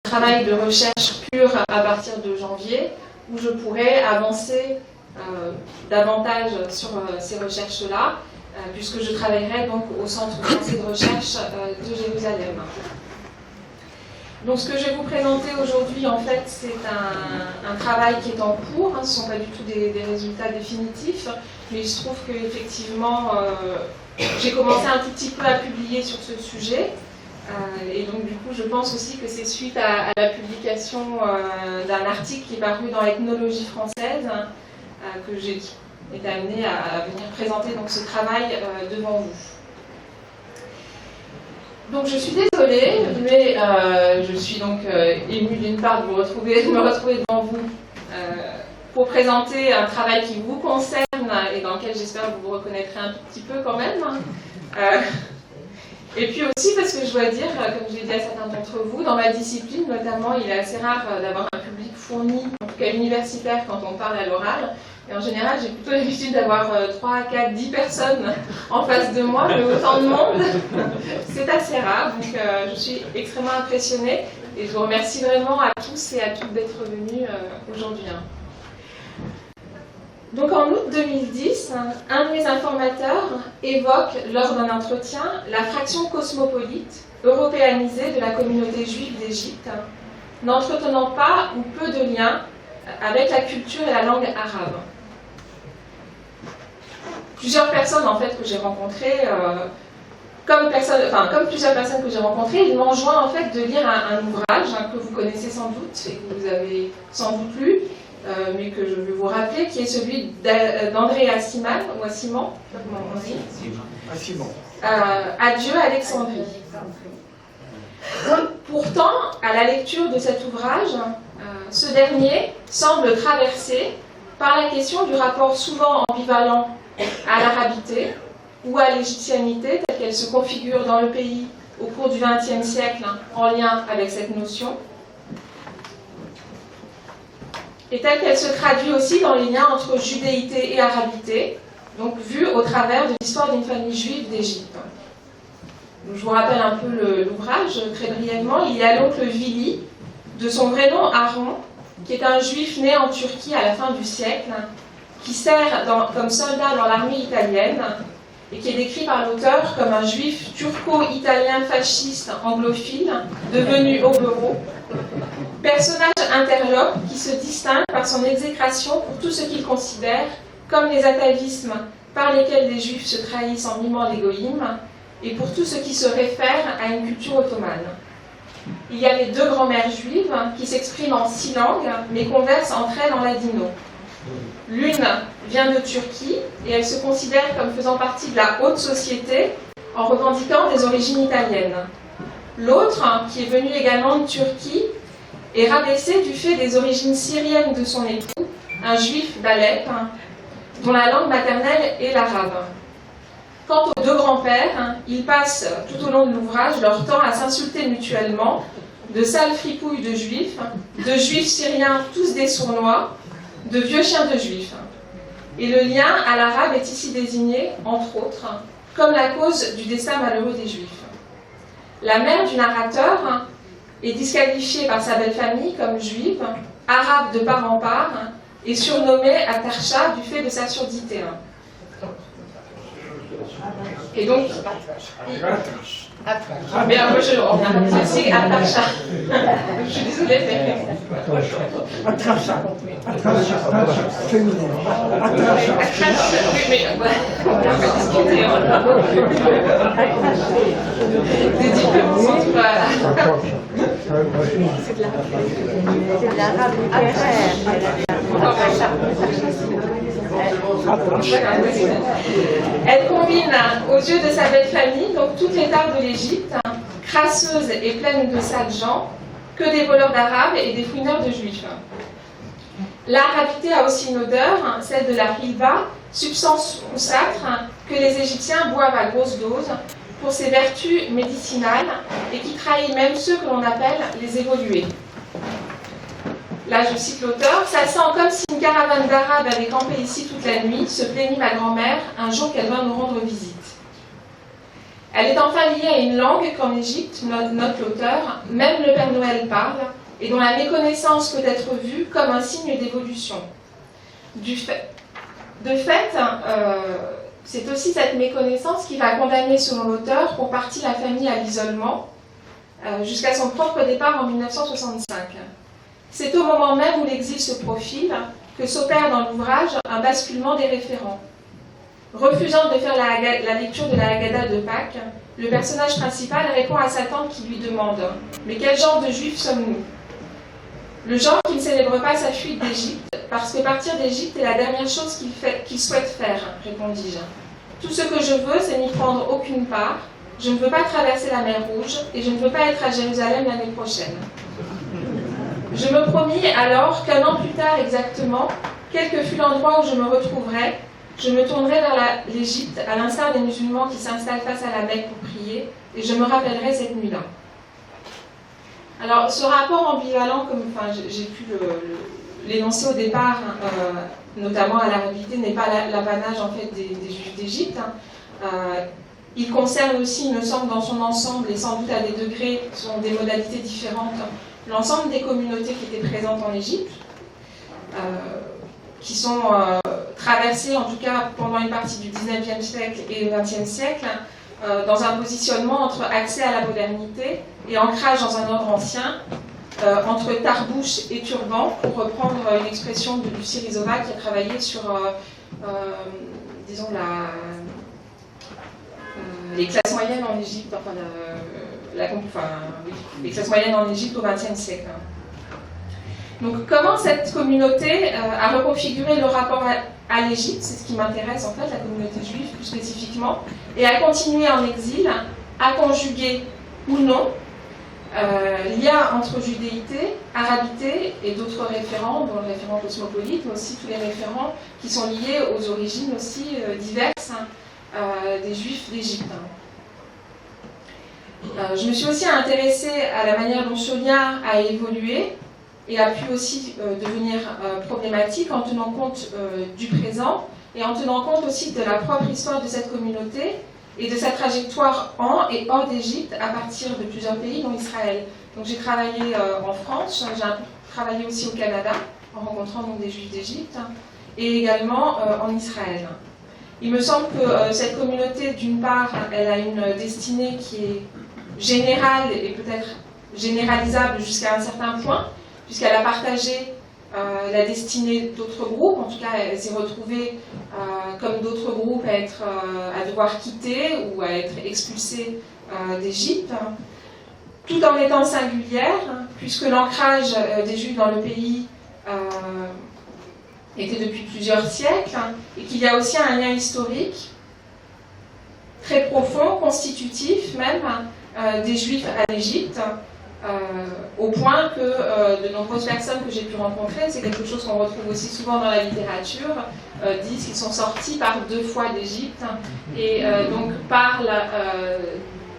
travail de recherche pur à partir de janvier, où je pourrais avancer davantage sur ces recherches-là, puisque je travaillerai donc au Centre français de recherche de Jérusalem. Donc ce que je vais vous présenter aujourd'hui, en fait, c'est un travail qui est en cours, hein, ce ne sont pas du tout des résultats définitifs, mais il se trouve qu'effectivement, j'ai commencé un tout petit peu à publier sur ce sujet, et donc du coup, je pense aussi que c'est suite à la publication d'un article qui est paru dans l'Ethnologie française, que j'ai été amenée à venir présenter donc, ce travail devant vous. Donc je suis désolée, mais je suis donc émue d'une part de me retrouver devant vous pour présenter un travail qui vous concerne et dans lequel j'espère que vous vous reconnaîtrez un tout petit peu quand même. Et puis aussi parce que je dois dire, comme j'ai dit à certains d'entre vous, dans ma discipline notamment, il est assez rare d'avoir un public fourni, en tout cas universitaire, quand on parle à l'oral. Et en général, j'ai plutôt l'habitude d'avoir 3, 4, 10 personnes en face de moi, mais autant de monde, c'est assez rare. Donc je suis extrêmement impressionnée et je vous remercie vraiment à tous et à toutes d'être venus aujourd'hui. Donc en août 2010, un de mes informateurs évoque lors d'un entretien la fraction cosmopolite, européanisée de la communauté juive d'Égypte, n'entretenant pas ou peu de liens avec la culture et la langue arabe. Plusieurs personnes en fait que j'ai rencontrées, comme plusieurs personnes que j'ai rencontrées, ils m'ont joint en fait de lire un ouvrage que vous connaissez sans doute et que vous avez sans doute lu, mais que je vais vous rappeler, qui est celui d'André Aciman, ou Aciman, comment on dit ? Adieu Alexandrie. Pourtant, à la lecture de cet ouvrage, ce dernier semble traversé par la question du rapport souvent ambivalent à l'arabité ou à l'égyptianité telle qu'elle se configure dans le pays au cours du XXe siècle en lien avec cette notion, et telle qu'elle se traduit aussi dans les liens entre judéité et arabité, donc vue au travers de l'histoire d'une famille juive d'Égypte. Je vous rappelle un peu l'ouvrage très brièvement. Il y a l'oncle Vili, de son vrai nom Aaron, qui est un juif né en Turquie à la fin du siècle, qui sert comme soldat dans l'armée italienne et qui est décrit par l'auteur comme un juif turco-italien fasciste anglophile devenu obero, personnage interlope qui se distingue par son exécration pour tout ce qu'il considère comme les atavismes par lesquels les juifs se trahissent en mimant les goïms et pour tout ce qui se réfère à une culture ottomane. Il y a les deux grand-mères juives qui s'expriment en 6 langues mais conversent entre elles en ladino. L'une vient de Turquie et elle se considère comme faisant partie de la haute société en revendiquant des origines italiennes. L'autre, qui est venue également de Turquie, est rabaissée du fait des origines syriennes de son époux, un juif d'Alep, dont la langue maternelle est l'arabe. Quant aux deux grands-pères, ils passent tout au long de l'ouvrage leur temps à s'insulter mutuellement, de sales fripouilles de juifs syriens tous des sournois, de vieux chiens de juifs. Et le lien à l'arabe est ici désigné, entre autres, comme la cause du destin malheureux des juifs. La mère du narrateur est disqualifiée par sa belle famille comme juive, arabe de part en part, et surnommée Atarsha du fait de sa surdité. Et donc, mais moi je suis Atarsha. Je suis désolée, mais. Atarsha. Oui, mais on peut discuter. Des différences entre. C'est de l'arabe. Elle combine aux yeux de sa belle famille donc toutes les tares de l'Égypte, crasseuses et pleines de sales gens, que des voleurs d'arabes et des fouineurs de juifs. L'arabité a aussi une odeur, celle de la hilba, substance roussâtre que les Égyptiens boivent à grosse dose pour ses vertus médicinales et qui trahit même ceux que l'on appelle les évolués. Là, je cite l'auteur, « Ça sent comme si une caravane d'Arabes avait campé ici toute la nuit, se plaignit ma grand-mère un jour qu'elle vint nous rendre visite. » Elle est enfin liée à une langue qu'en Égypte, note l'auteur, même le Père Noël parle, et dont la méconnaissance peut être vue comme un signe d'évolution. De fait, c'est aussi cette méconnaissance qui va condamner, selon l'auteur, pour partie la famille à l'isolement, jusqu'à son propre départ en 1965. C'est au moment même où l'exil se profile que s'opère dans l'ouvrage un basculement des référents. Refusant de faire la lecture de la Haggadah de Pâques, le personnage principal répond à sa tante qui lui demande « Mais quel genre de juifs sommes-nous » Le genre qui ne célèbre pas sa fuite d'Égypte, parce que partir d'Égypte est la dernière chose qu'il souhaite faire, répondis-je. Tout ce que je veux, c'est n'y prendre aucune part. Je ne veux pas traverser la mer Rouge et je ne veux pas être à Jérusalem l'année prochaine. Je me promis alors qu'un an plus tard exactement, quel que fût l'endroit où je me retrouverais, je me tournerai vers l'Égypte, à l'instar des musulmans qui s'installent face à la Mecque pour prier, et je me rappellerai cette nuit-là. Alors, ce rapport ambivalent, comme j'ai pu l'énoncer au départ, notamment à l'Arabité, n'est pas l'apanage en fait des Juifs d'Égypte. Il concerne aussi, il me semble, dans son ensemble, et sans doute à des degrés, sont des modalités différentes, l'ensemble des communautés qui étaient présentes en Égypte, qui sont traversées, en tout cas pendant une partie du 19e siècle et du 20e siècle, dans un positionnement entre accès à la modernité et ancrage dans un ordre ancien, entre tarbouche et turban, pour reprendre une expression de Lucie Rizova qui a travaillé sur, disons, les classes moyennes en Égypte, les classes moyennes en Égypte au XXe siècle. Donc, comment cette communauté a reconfiguré le rapport à l'Égypte, c'est ce qui m'intéresse en fait, la communauté juive plus spécifiquement, et a continué en exil, à conjuguer ou non lien entre judéité, arabité et d'autres référents, dont le référent cosmopolite, mais aussi tous les référents qui sont liés aux origines aussi diverses des Juifs d'Égypte. Je me suis aussi intéressée à la manière dont ce lien a évolué et a pu aussi devenir problématique en tenant compte du présent et en tenant compte aussi de la propre histoire de cette communauté et de sa trajectoire en et hors d'Égypte à partir de plusieurs pays, dont Israël. Donc j'ai travaillé en France, j'ai travaillé aussi au Canada, en rencontrant donc des Juifs d'Égypte, et également en Israël. Il me semble que cette communauté, d'une part, elle a une destinée qui est générale et peut-être généralisable jusqu'à un certain point, puisqu'elle a partagé la destinée d'autres groupes, en tout cas elle s'est retrouvée comme d'autres groupes à devoir quitter ou à être expulsée d'Égypte, tout en étant singulière, puisque l'ancrage des Juifs dans le pays était depuis plusieurs siècles, et qu'il y a aussi un lien historique très profond, constitutif même, des Juifs à l'Égypte, au point que de nombreuses personnes que j'ai pu rencontrer, c'est quelque chose qu'on retrouve aussi souvent dans la littérature, disent qu'ils sont sortis par 2 fois d'Égypte et donc parlent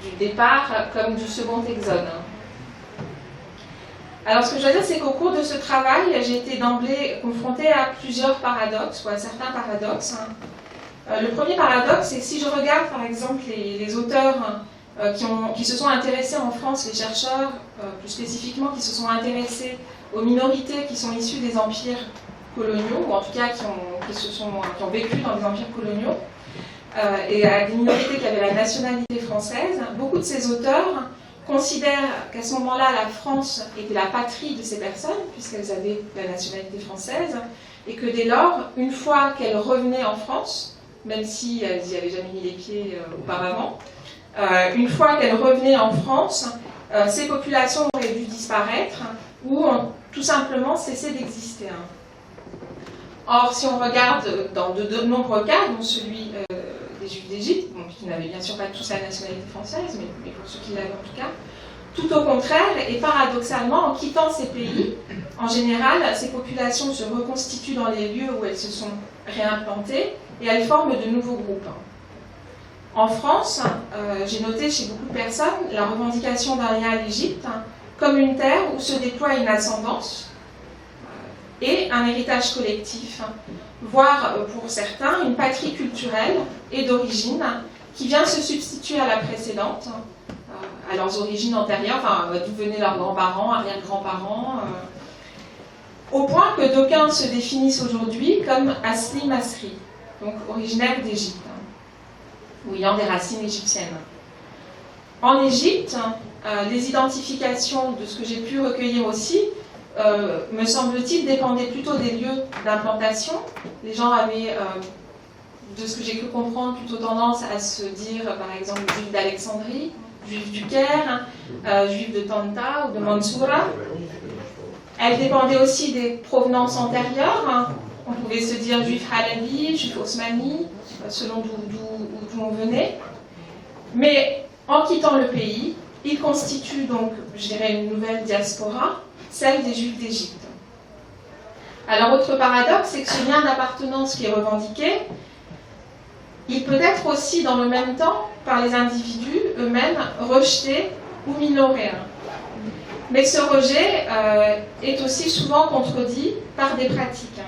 du départ comme du second exode. Alors ce que je veux dire, c'est qu'au cours de ce travail, j'ai été d'emblée confrontée à plusieurs paradoxes, ou à certains paradoxes. Le premier paradoxe, c'est que si je regarde par exemple les auteurs qui se sont intéressés en France, les chercheurs plus spécifiquement qui se sont intéressés aux minorités qui sont issues des empires coloniaux, ou en tout cas qui ont vécu dans des empires coloniaux, et à des minorités qui avaient la nationalité française, beaucoup de ces auteurs considèrent qu'à ce moment-là, la France était la patrie de ces personnes, puisqu'elles avaient la nationalité française, et que dès lors, une fois qu'elles revenaient en France, même si elles n'y avaient jamais mis les pieds auparavant, une fois qu'elles revenaient en France, ces populations auraient dû disparaître ou ont tout simplement cessé d'exister. Or, si on regarde dans de nombreux cas, dont celui des Juifs d'Égypte, qui n'avaient bien sûr pas tous la nationalité française, mais pour ceux qui l'avaient en tout cas, tout au contraire, et paradoxalement, en quittant ces pays, en général, ces populations se reconstituent dans les lieux où elles se sont réimplantées et elles forment de nouveaux groupes. En France, j'ai noté chez beaucoup de personnes la revendication d'un lien à l'Égypte comme une terre où se déploie une ascendance et un héritage collectif, voire pour certains une patrie culturelle et d'origine qui vient se substituer à la précédente, à leurs origines antérieures, enfin d'où venaient leurs grands-parents, arrière-grands-parents, au point que d'aucuns se définissent aujourd'hui comme Asli Masri, donc originaires d'Égypte, ou ayant des racines égyptiennes. En Égypte, les identifications de ce que j'ai pu recueillir aussi, me semble-t-il, dépendaient plutôt des lieux d'implantation. Les gens avaient, de ce que j'ai pu comprendre, plutôt tendance à se dire, par exemple, juifs d'Alexandrie, juifs du Caire, juifs de Tanta ou de Mansoura. Elles dépendaient aussi des provenances antérieures. On pouvait se dire juif halabi, juif osmani, selon d'où on venait. Mais en quittant le pays, ils constituent donc, je dirais, une nouvelle diaspora, celle des Juifs d'Égypte. Alors, autre paradoxe, c'est que ce lien d'appartenance qui est revendiqué, il peut être aussi, dans le même temps, par les individus eux-mêmes, rejetés ou minorés. Mais ce rejet est aussi souvent contredit par des pratiques.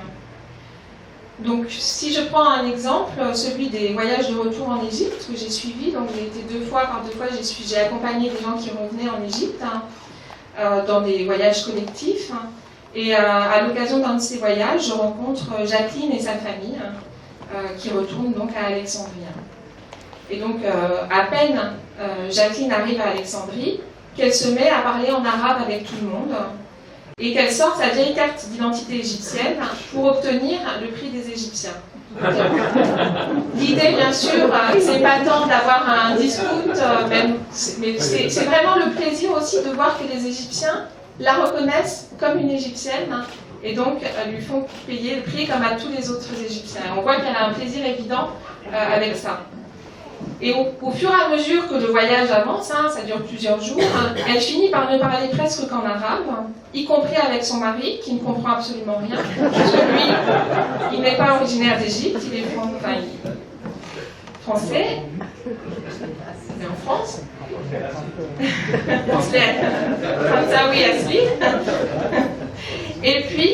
Donc, si je prends un exemple, celui des voyages de retour en Égypte, que j'ai suivi, donc j'ai été par deux fois, j'ai accompagné des gens qui revenaient en Égypte, dans des voyages collectifs, et à l'occasion d'un de ces voyages, je rencontre Jacqueline et sa famille, qui retournent donc à Alexandrie. Et donc, à peine Jacqueline arrive à Alexandrie, qu'elle se met à parler en arabe avec tout le monde, et qu'elle sort sa vieille carte d'identité égyptienne pour obtenir le prix des Égyptiens. L'idée, bien sûr, c'est pas tant d'avoir un discount, mais c'est vraiment le plaisir aussi de voir que les Égyptiens la reconnaissent comme une Égyptienne, et donc lui font payer le prix comme à tous les autres Égyptiens. On voit qu'elle a un plaisir évident avec ça. Et au fur et à mesure que le voyage avance, ça dure plusieurs jours, elle finit par ne parler presque qu'en arabe, y compris avec son mari, qui ne comprend absolument rien, parce que lui, il n'est pas originaire d'Égypte, il est français, il est en France. Hamzaoui Asli. Et puis,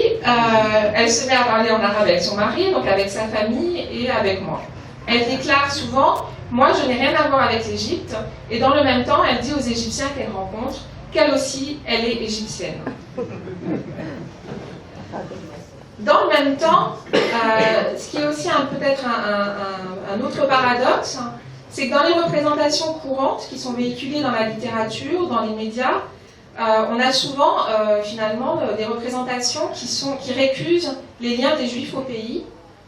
elle se met à parler en arabe avec son mari, donc avec sa famille et avec moi. Elle déclare souvent: moi, je n'ai rien à voir avec l'Égypte, et dans le même temps, elle dit aux Égyptiens qu'elle rencontre qu'elle aussi, elle est égyptienne. Dans le même temps, ce qui est aussi peut-être un autre paradoxe, c'est que dans les représentations courantes qui sont véhiculées dans la littérature, dans les médias, on a souvent, finalement, des représentations qui récusent les liens des Juifs au pays,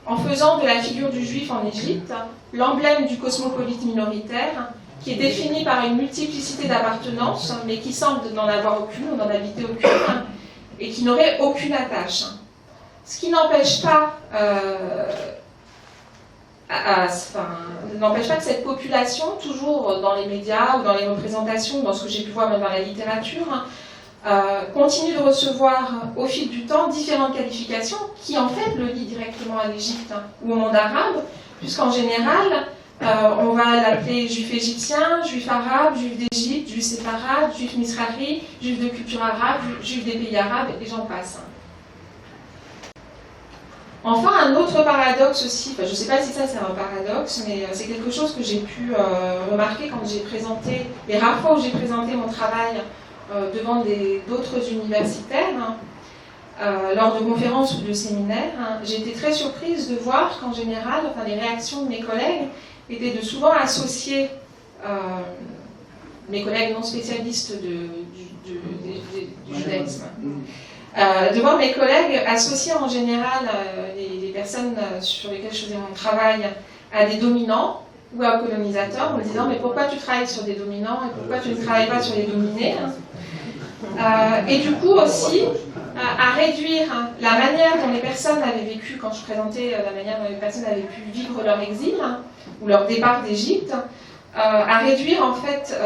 en faisant de la figure du Juif en Égypte l'emblème du cosmopolite minoritaire, qui est défini par une multiplicité d'appartenances, mais qui semble n'en avoir aucune, ou n'en habiter aucune, et qui n'aurait aucune attache. Ce qui n'empêche pas, n'empêche pas que cette population, toujours dans les médias ou dans les représentations, dans ce que j'ai pu voir même dans la littérature, continue de recevoir au fil du temps différentes qualifications qui en fait le lient directement à l'Égypte ou au monde arabe, puisqu'en général, on va l'appeler juif égyptien, juif arabe, juif d'Égypte, juif séfarade, juif misrari, juif de culture arabe, juif des pays arabes, et j'en passe. Enfin, un autre paradoxe aussi, je ne sais pas si ça c'est un paradoxe, mais c'est quelque chose que j'ai pu remarquer quand j'ai présenté, les rares fois où j'ai présenté mon travail devant d'autres universitaires, lors de conférences ou de séminaires, j'ai été très surprise de voir qu'en général, les réactions de mes collègues étaient de souvent associer mes collègues non spécialistes du judaïsme. De voir mes collègues associer en général les personnes sur lesquelles je faisais mon travail à des dominants ou à colonisateurs, en me disant: mais pourquoi tu travailles sur des dominants et pourquoi tu ne travailles pas sur les dominés? Et du coup aussi à réduire la manière dont les personnes avaient vécu, quand je présentais la manière dont les personnes avaient pu vivre leur exil ou leur départ d'Égypte, à réduire en fait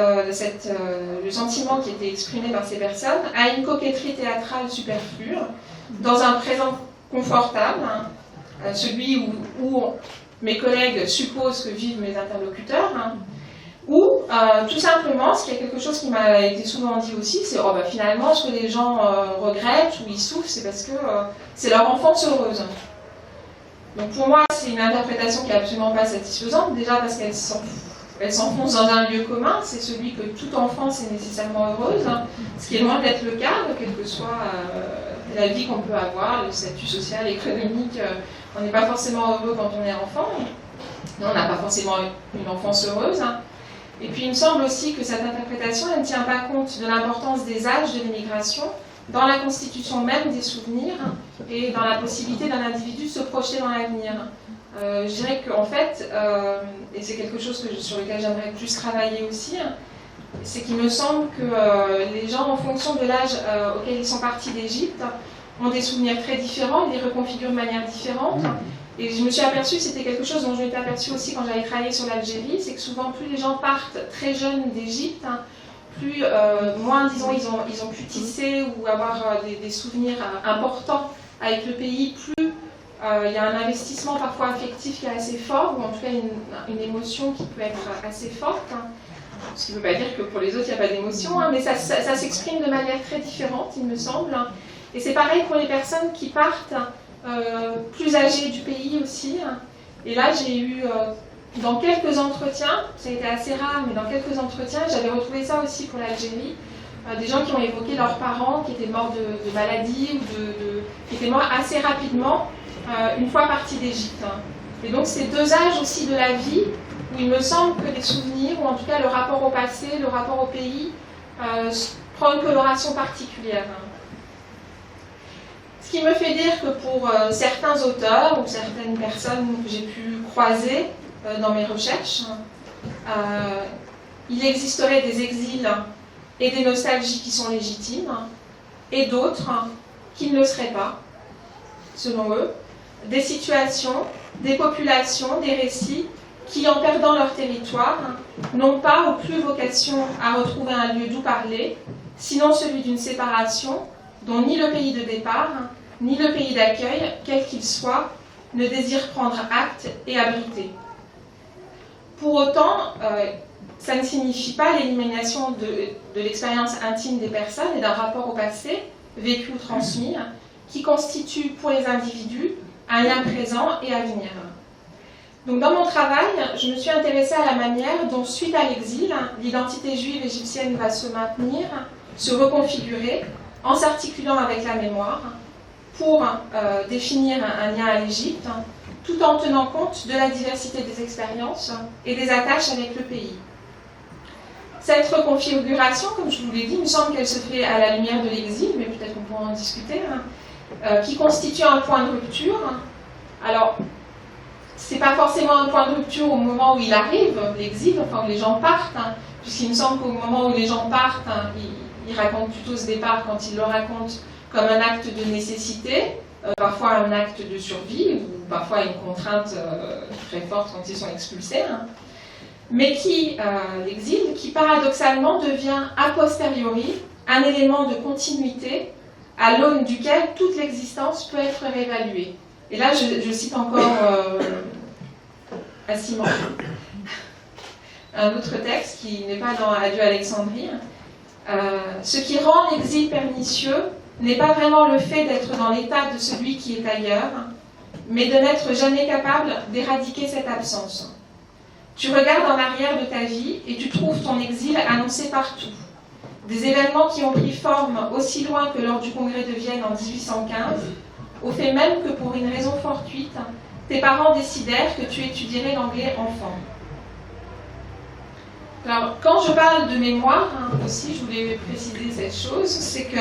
le sentiment qui était exprimé par ces personnes à une coquetterie théâtrale superflue, dans un présent confortable, celui où mes collègues supposent que vivent mes interlocuteurs, ou tout simplement, ce qui est quelque chose qui m'a été souvent dit aussi, c'est finalement ce que les gens regrettent ou ils souffrent, c'est parce que c'est leur enfance heureuse. Donc pour moi, c'est une interprétation qui n'est absolument pas satisfaisante, déjà parce qu'elle elle s'enfonce dans un lieu commun, c'est celui que toute enfance est nécessairement heureuse, ce qui est loin d'être le cas, quelle que soit la vie qu'on peut avoir, le statut social, économique. On n'est pas forcément heureux quand on est enfant, on n'a pas forcément une enfance heureuse. Et puis il me semble aussi que cette interprétation elle ne tient pas compte de l'importance des âges de l'immigration dans la constitution même des souvenirs et dans la possibilité d'un individu de se projeter dans l'avenir. Je dirais qu'en fait, et c'est quelque chose sur lequel j'aimerais plus travailler aussi, c'est qu'il me semble que les gens, en fonction de l'âge auquel ils sont partis d'Égypte, ont des souvenirs très différents, ils les reconfigurent de manière différente. Et je me suis aperçue, c'était quelque chose dont je m'étais aperçue aussi quand j'avais travaillé sur l'Algérie, c'est que souvent plus les gens partent très jeunes d'Égypte, plus, moins, disons, ils ont pu tisser ou avoir des souvenirs importants avec le pays, plus il y a un investissement parfois affectif qui est assez fort, ou en tout cas une émotion qui peut être assez forte. Ce qui ne veut pas dire que pour les autres, il n'y a pas d'émotion, mais ça s'exprime de manière très différente, il me semble. Et c'est pareil pour les personnes qui partent plus âgées du pays aussi. Et là, j'ai eu, dans quelques entretiens, ça a été assez rare, mais dans quelques entretiens, j'avais retrouvé ça aussi pour l'Algérie, des gens qui ont évoqué leurs parents qui étaient morts de maladie ou qui étaient morts assez rapidement, une fois partis d'Égypte. Et donc, c'est deux âges aussi de la vie où il me semble que les souvenirs, ou en tout cas le rapport au passé, le rapport au pays, prend une coloration particulière. Ce qui me fait dire que pour certains auteurs ou certaines personnes que j'ai pu croiser dans mes recherches, il existerait des exils et des nostalgies qui sont légitimes, et d'autres qui ne le seraient pas, selon eux, des situations, des populations, des récits qui, en perdant leur territoire, n'ont pas ou plus vocation à retrouver un lieu d'où parler, sinon celui d'une séparation dont ni le pays de départ, ni le pays d'accueil, quel qu'il soit, ne désire prendre acte et abriter. Pour autant, ça ne signifie pas l'élimination de l'expérience intime des personnes et d'un rapport au passé, vécu ou transmis, qui constitue pour les individus un lien présent et à venir. Donc dans mon travail, je me suis intéressée à la manière dont, suite à l'exil, l'identité juive égyptienne va se maintenir, se reconfigurer, en s'articulant avec la mémoire, pour définir un lien à l'Égypte, tout en tenant compte de la diversité des expériences et des attaches avec le pays. Cette reconfiguration, comme je vous l'ai dit, il me semble qu'elle se fait à la lumière de l'exil, mais peut-être qu'on pourra en discuter, qui constitue un point de rupture. Alors, c'est pas forcément un point de rupture au moment où il arrive, l'exil, enfin où les gens partent, puisqu'il me semble qu'au moment où les gens partent, ils racontent plutôt ce départ quand ils le racontent comme un acte de nécessité, parfois un acte de survie, ou parfois une contrainte très forte quand ils sont expulsés, mais l'exil, qui paradoxalement devient a posteriori un élément de continuité à l'aune duquel toute l'existence peut être réévaluée. Et là, je cite encore Simon, un autre texte qui n'est pas dans Adieu Alexandrie. Ce qui rend l'exil pernicieux n'est pas vraiment le fait d'être dans l'état de celui qui est ailleurs, mais de n'être jamais capable d'éradiquer cette absence. Tu regardes en arrière de ta vie et tu trouves ton exil annoncé partout. Des événements qui ont pris forme aussi loin que lors du congrès de Vienne en 1815, au fait même que pour une raison fortuite, tes parents décidèrent que tu étudierais l'anglais enfant. Alors, quand je parle de mémoire, aussi, je voulais préciser cette chose, c'est que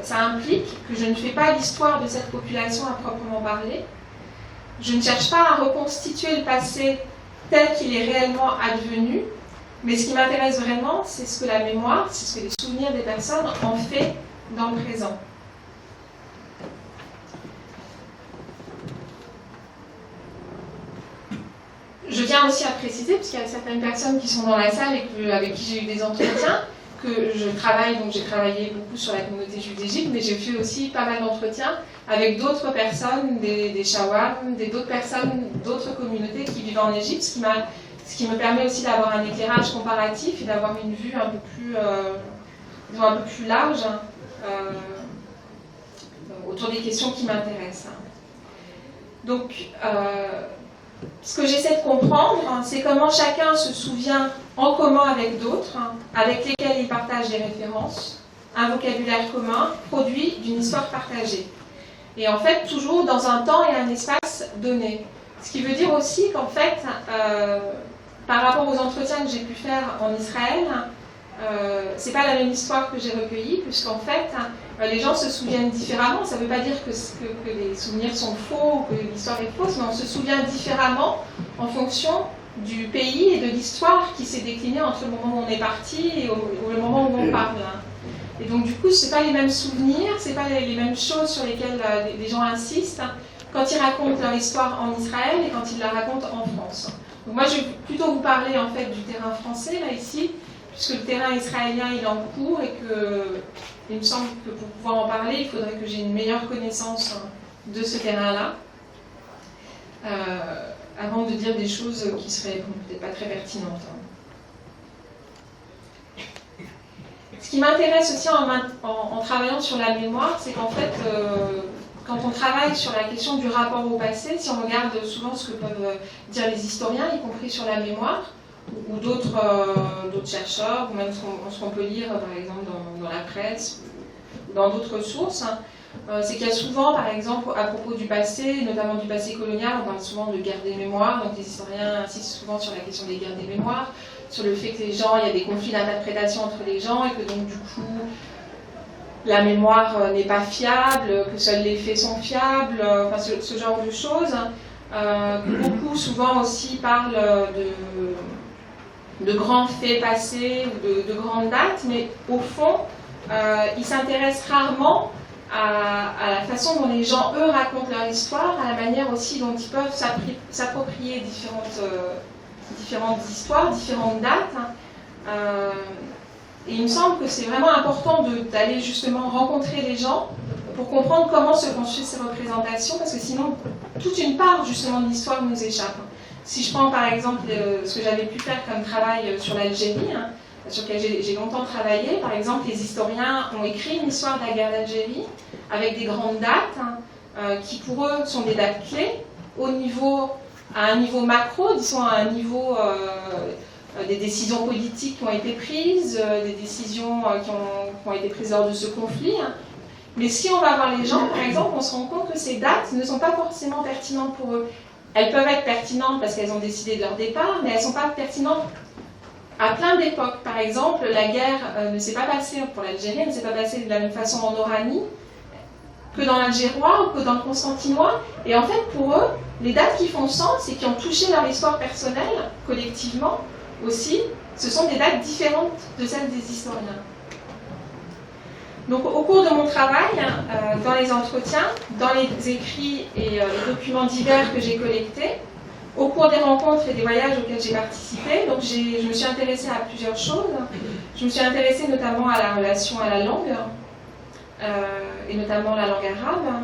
ça implique que je ne fais pas l'histoire de cette population à proprement parler. Je ne cherche pas à reconstituer le passé tel qu'il est réellement advenu, mais ce qui m'intéresse vraiment, c'est ce que la mémoire, c'est ce que les souvenirs des personnes en fait dans le présent. Je tiens aussi à préciser, parce qu'il y a certaines personnes qui sont dans la salle et avec qui j'ai eu des entretiens, que je travaille, donc j'ai travaillé beaucoup sur la communauté juive d'Égypte, mais j'ai fait aussi pas mal d'entretiens avec d'autres personnes, des Shawam, d'autres personnes, d'autres communautés qui vivent en Égypte, ce qui me permet aussi d'avoir un éclairage comparatif et d'avoir une vue un peu plus large autour des questions qui m'intéressent. Donc, ce que j'essaie de comprendre, c'est comment chacun se souvient en commun avec d'autres, avec lesquels il partage des références, un vocabulaire commun, produit d'une histoire partagée. Et en fait, toujours dans un temps et un espace donné. Ce qui veut dire aussi qu'en fait, par rapport aux entretiens que j'ai pu faire en Israël, c'est pas la même histoire que j'ai recueillie, puisqu'en fait, les gens se souviennent différemment. Ça ne veut pas dire que les souvenirs sont faux ou que l'histoire est fausse, mais on se souvient différemment en fonction du pays et de l'histoire qui s'est déclinée entre le moment où on est parti et le moment où on parle. Et donc du coup, ce n'est pas les mêmes souvenirs, ce n'est pas les mêmes choses sur lesquelles les gens insistent quand ils racontent leur histoire en Israël et quand ils la racontent en France. Donc moi, je vais plutôt vous parler en fait du terrain français, là, ici, puisque le terrain israélien, il est en cours et il me semble que pour pouvoir en parler, il faudrait que j'ai une meilleure connaissance de ce terrain-là, avant de dire des choses qui seraient peut-être pas très pertinentes. Ce qui m'intéresse aussi en travaillant sur la mémoire, c'est qu'en fait, quand on travaille sur la question du rapport au passé, si on regarde souvent ce que peuvent dire les historiens, y compris sur la mémoire, ou d'autres chercheurs, ou même ce qu'on peut lire par exemple dans la presse, ou dans d'autres sources, c'est qu'il y a souvent, par exemple, à propos du passé, notamment du passé colonial, on parle souvent de guerre des mémoires, donc les historiens insistent souvent sur la question des guerres des mémoires, sur le fait que il y a des conflits d'interprétation entre les gens, et que donc du coup, la mémoire n'est pas fiable, que seuls les faits sont fiables, enfin ce genre de choses. Beaucoup, souvent aussi, parlent de grands faits passés ou de grandes dates, mais au fond, ils s'intéressent rarement à la façon dont les gens, eux, racontent leur histoire, à la manière aussi dont ils peuvent s'approprier différentes histoires, différentes dates. Et il me semble que c'est vraiment important d'aller justement rencontrer les gens pour comprendre comment se construisent ces représentations, parce que sinon, toute une part justement de l'histoire nous échappe. Si je prends par exemple ce que j'avais pu faire comme travail sur l'Algérie, sur lequel j'ai longtemps travaillé, par exemple, les historiens ont écrit une histoire de la guerre d'Algérie avec des grandes dates qui pour eux sont des dates clés à un niveau macro, disons à un niveau des décisions politiques qui ont été prises, des décisions qui ont été prises lors de ce conflit. Mais si on va voir les gens, par exemple, on se rend compte que ces dates ne sont pas forcément pertinentes pour eux. Elles peuvent être pertinentes parce qu'elles ont décidé de leur départ, mais elles ne sont pas pertinentes à plein d'époques. Par exemple, la guerre ne s'est pas passée, pour l'Algérie, ne s'est pas passée de la même façon en Oranie que dans l'Algérois ou que dans le Constantinois. Et en fait, pour eux, les dates qui font sens et qui ont touché leur histoire personnelle, collectivement aussi, ce sont des dates différentes de celles des historiens. Donc au cours de mon travail, dans les entretiens, dans les écrits et les documents divers que j'ai collectés, au cours des rencontres et des voyages auxquels j'ai participé, donc je me suis intéressée à plusieurs choses. Je me suis intéressée notamment à la relation à la langue, et notamment la langue arabe,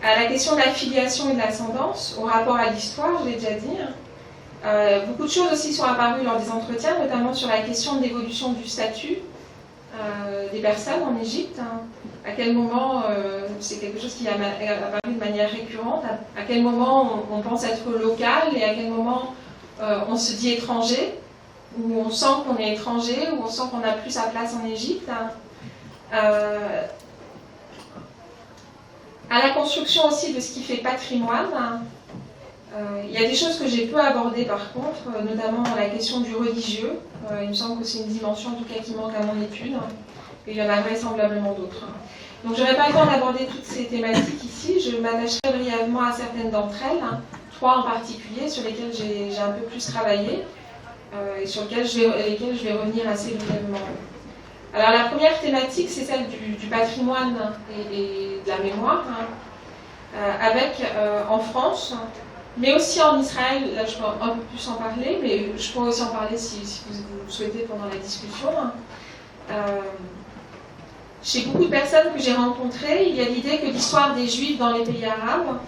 à la question de la filiation et de l'ascendance, au rapport à l'histoire, je l'ai déjà dit. Beaucoup de choses aussi sont apparues lors des entretiens, notamment sur la question de l'évolution du statut des personnes en Égypte. À quel moment, c'est quelque chose qui a apparu de manière récurrente, à quel moment on pense être local et à quel moment on se dit étranger, où on sent qu'on est étranger, où on sent qu'on n'a plus sa place en Égypte. À la construction aussi de ce qui fait patrimoine. Il y a des choses que j'ai peu abordées par contre, notamment la question du religieux. Il me semble que c'est une dimension en tout cas qui manque à mon étude, et il y en a vraisemblablement d'autres. Donc je n'aurai pas le temps d'aborder toutes ces thématiques ici, je m'attacherai brièvement à certaines d'entre elles, 3 en particulier sur lesquelles j'ai un peu plus travaillé, et sur lesquelles je vais revenir assez brièvement. Alors la première thématique, c'est celle du patrimoine et de la mémoire, avec en France, mais aussi en Israël. Là je peux un peu plus en parler, mais je pourrais aussi en parler si vous le souhaitez pendant la discussion. Chez beaucoup de personnes que j'ai rencontrées, il y a l'idée que l'histoire des Juifs dans les pays arabes,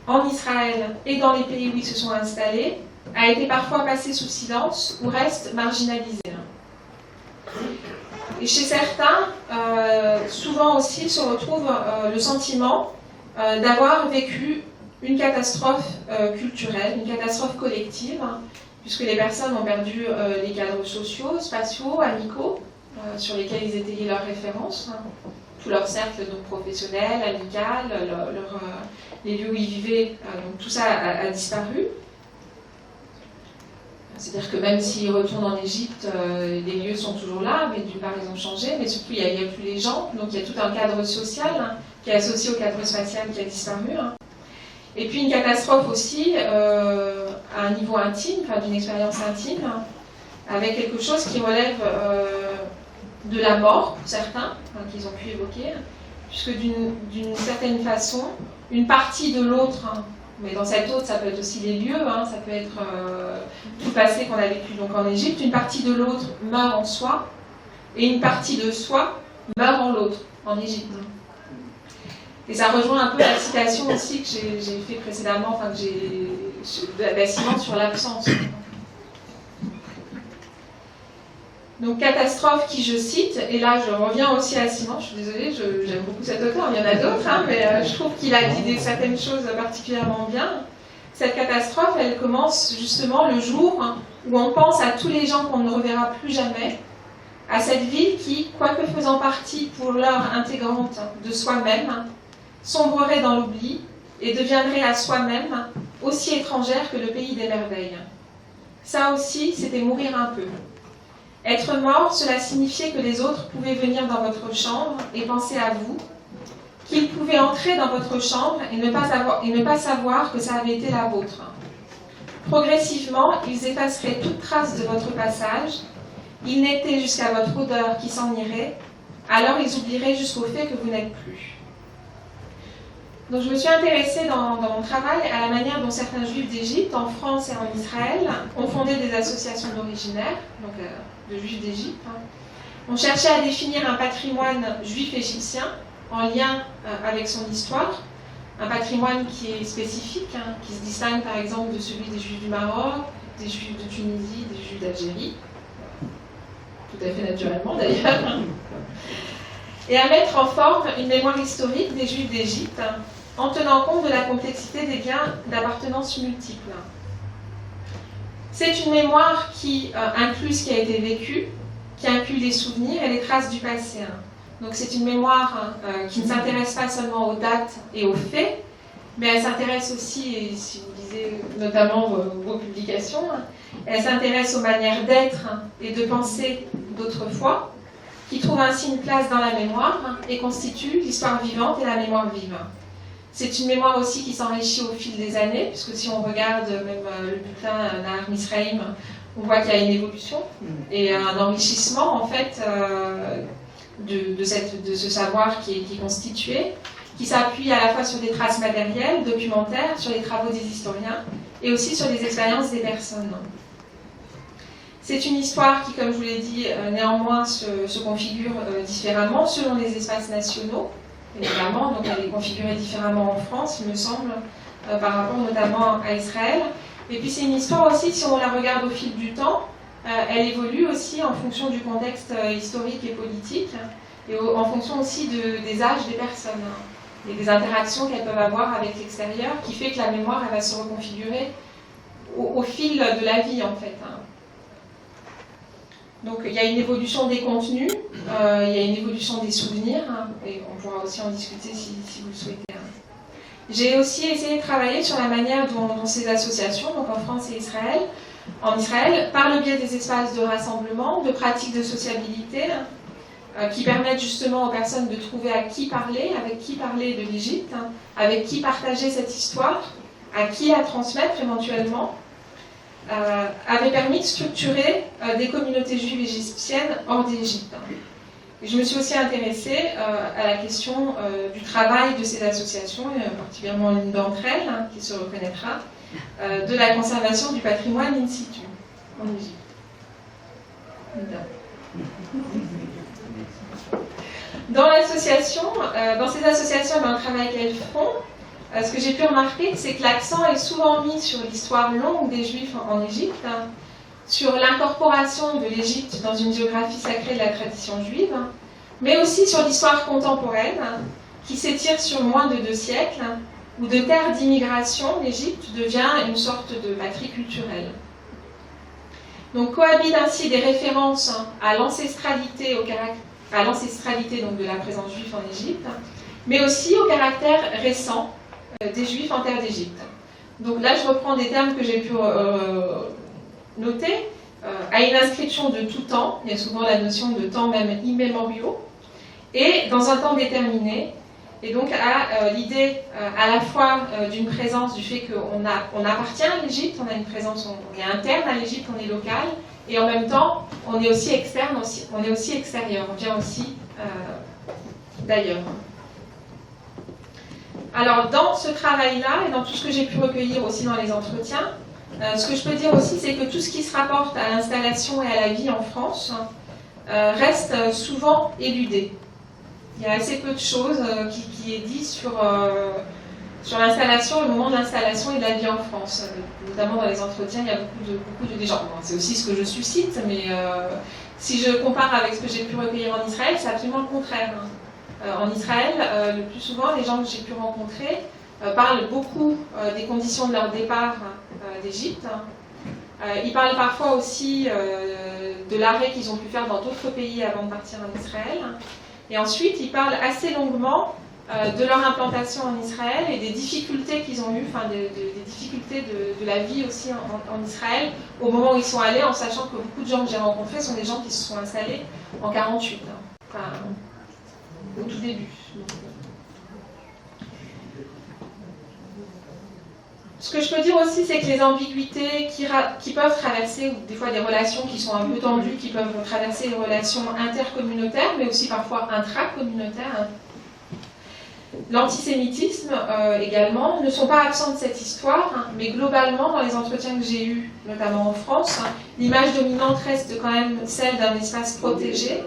en Israël et dans les pays où ils se sont installés, a été parfois passée sous silence ou reste marginalisée. Et chez certains, souvent aussi, se retrouve le sentiment d'avoir vécu une catastrophe culturelle, une catastrophe collective, puisque les personnes ont perdu les cadres sociaux, spatiaux, amicaux, sur lesquels ils étayaient leurs références, tout leur cercle donc, professionnel, amical, les lieux où ils vivaient, donc tout ça a disparu. C'est-à-dire que même s'ils retournent en Égypte, les lieux sont toujours là, mais d'une part ils ont changé, mais surtout il n'y a plus les gens, donc il y a tout un cadre social qui est associé au cadre spatial qui a disparu. Et puis une catastrophe aussi à un niveau intime, enfin d'une expérience intime, avec quelque chose qui relève de la mort pour certains, qu'ils ont pu évoquer, puisque d'une certaine façon, une partie de l'autre, mais dans cette autre, ça peut être aussi les lieux, ça peut être tout le passé qu'on a vécu donc en Égypte, une partie de l'autre meurt en soi, et une partie de soi meurt en l'autre, en Égypte. Et ça rejoint un peu la citation aussi que j'ai fait précédemment, enfin d'Simon sur l'absence. Donc catastrophe qui je cite, et là je reviens aussi à Simon, je suis désolée, j'aime beaucoup cet auteur, il y en a d'autres, mais je trouve qu'il a dit certaines choses particulièrement bien. Cette catastrophe, elle commence justement le jour où on pense à tous les gens qu'on ne reverra plus jamais, à cette ville qui, quoique faisant partie pour l'heure intégrante de soi-même, sombrerait dans l'oubli et deviendrait à soi-même aussi étrangère que le pays des merveilles. Ça aussi, c'était mourir un peu. Être mort, cela signifiait que les autres pouvaient venir dans votre chambre et penser à vous, qu'ils pouvaient entrer dans votre chambre et ne pas savoir que ça avait été la vôtre. Progressivement, ils effaceraient toute trace de votre passage, ils n'étaient jusqu'à votre odeur qui s'en irait, alors ils oublieraient jusqu'au fait que vous n'êtes plus. Donc je me suis intéressée dans mon travail à la manière dont certains juifs d'Égypte, en France et en Israël, ont fondé des associations d'originaires, donc de juifs d'Égypte. On cherchait à définir un patrimoine juif égyptien en lien avec son histoire, un patrimoine qui est spécifique, qui se distingue par exemple de celui des juifs du Maroc, des juifs de Tunisie, des juifs d'Algérie, tout à fait naturellement d'ailleurs, et à mettre en forme une mémoire historique des juifs d'Égypte, en tenant compte de la complexité des liens d'appartenance multiples. C'est une mémoire qui inclut ce qui a été vécu, qui inclut les souvenirs et les traces du passé. Donc c'est une mémoire qui ne s'intéresse pas seulement aux dates et aux faits, mais elle s'intéresse aussi, et si vous lisez notamment vos publications, elle s'intéresse aux manières d'être et de penser d'autrefois, qui trouvent ainsi une place dans la mémoire et constituent l'histoire vivante et la mémoire vive. C'est une mémoire aussi qui s'enrichit au fil des années, puisque si on regarde même le bulletin Nahar Misraïm, on voit qu'il y a une évolution et un enrichissement en fait de ce savoir qui est constitué, qui s'appuie à la fois sur des traces matérielles, documentaires, sur les travaux des historiens et aussi sur les expériences des personnes. C'est une histoire qui, comme je vous l'ai dit, néanmoins se configure différemment selon les espaces nationaux, évidemment, donc elle est configurée différemment en France, il me semble, par rapport notamment à Israël. Et puis c'est une histoire aussi, si on la regarde au fil du temps, elle évolue aussi en fonction du contexte historique et politique, et en fonction aussi des âges des personnes, et des interactions qu'elles peuvent avoir avec l'extérieur, qui fait que la mémoire elle va se reconfigurer au fil de la vie, en fait. Donc il y a une évolution des contenus, il y a une évolution des souvenirs, et on pourra aussi en discuter si vous le souhaitez. J'ai aussi essayé de travailler sur la manière dont ces associations, donc en France et en Israël, par le biais des espaces de rassemblement, de pratiques de sociabilité, qui permettent justement aux personnes de trouver à qui parler, avec qui parler de l'Égypte, avec qui partager cette histoire, à qui la transmettre éventuellement, avait permis de structurer des communautés juives égyptiennes hors d'Égypte. Et je me suis aussi intéressée à la question du travail de ces associations, particulièrement l'une d'entre elles, qui se reconnaîtra, de la conservation du patrimoine in situ en Égypte. Dans ces associations, dans le travail qu'elles font, ce que j'ai pu remarquer, c'est que l'accent est souvent mis sur l'histoire longue des Juifs en Égypte, sur l'incorporation de l'Égypte dans une géographie sacrée de la tradition juive, mais aussi sur l'histoire contemporaine, qui s'étire sur moins de 2 siècles, ou de terre d'immigration, l'Égypte devient une sorte de patrie culturelle. Donc cohabitent ainsi des références à l'ancestralité, donc de la présence juive en Égypte, mais aussi au caractère récent des Juifs en terre d'Égypte. Donc là, je reprends des termes que j'ai pu noter. À une inscription de tout temps, il y a souvent la notion de temps même immémoriaux, et dans un temps déterminé, et donc à l'idée à la fois d'une présence, du fait qu'on appartient à l'Égypte, on a une présence, on est interne à l'Égypte, on est local, et en même temps, on est aussi externe, on est aussi extérieur, on vient aussi d'ailleurs. Alors, dans ce travail-là, et dans tout ce que j'ai pu recueillir aussi dans les entretiens, ce que je peux dire aussi, c'est que tout ce qui se rapporte à l'installation et à la vie en France reste souvent éludé. Il y a assez peu de choses qui est dit sur l'installation, le moment de l'installation et de la vie en France. Notamment dans les entretiens, il y a beaucoup de gens. Bon, c'est aussi ce que je suscite, mais si je compare avec ce que j'ai pu recueillir en Israël, c'est absolument le contraire. En Israël, le plus souvent, les gens que j'ai pu rencontrer parlent beaucoup des conditions de leur départ d'Égypte. Ils parlent parfois aussi de l'arrêt qu'ils ont pu faire dans d'autres pays avant de partir en Israël. Et ensuite, ils parlent assez longuement de leur implantation en Israël et des difficultés qu'ils ont eues, enfin des difficultés de la vie aussi en Israël au moment où ils sont allés, en sachant que beaucoup de gens que j'ai rencontrés sont des gens qui se sont installés en 1948, enfin, au tout début. Ce que je peux dire aussi, c'est que les ambiguïtés qui peuvent traverser, ou des fois des relations qui sont un peu tendues, qui peuvent traverser les relations intercommunautaires, mais aussi parfois intracommunautaires, l'antisémitisme également, ne sont pas absents de cette histoire, mais globalement, dans les entretiens que j'ai eus, notamment en France, l'image dominante reste quand même celle d'un espace protégé,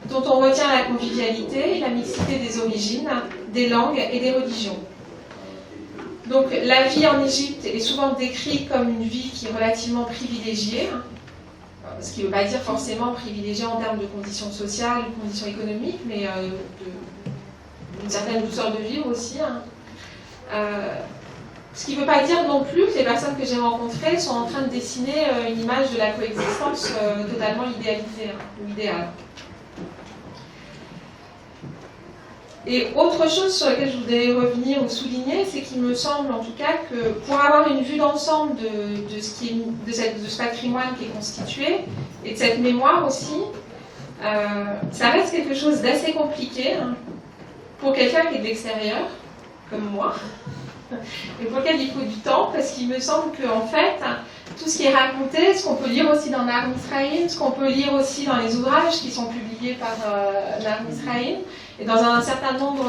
dont on retient la convivialité, la mixité des origines, des langues et des religions. Donc la vie en Égypte est souvent décrite comme une vie qui est relativement privilégiée, ce qui ne veut pas dire forcément privilégiée en termes de conditions sociales, de conditions économiques, mais d'une certaine douceur de vivre aussi. Ce qui ne veut pas dire non plus que les personnes que j'ai rencontrées sont en train de dessiner une image de la coexistence totalement idéalisée ou idéale. Et autre chose sur laquelle je voudrais revenir ou souligner, c'est qu'il me semble en tout cas que pour avoir une vue d'ensemble de ce patrimoine qui est constitué, et de cette mémoire aussi, ça reste quelque chose d'assez compliqué pour quelqu'un qui est de l'extérieur, comme moi, et pour lequel il faut du temps, parce qu'il me semble qu'en fait, tout ce qui est raconté, ce qu'on peut lire aussi dans Nahar Misraïm, ce qu'on peut lire aussi dans les ouvrages qui sont publiés par Nahar Misraïm, et dans un certain nombre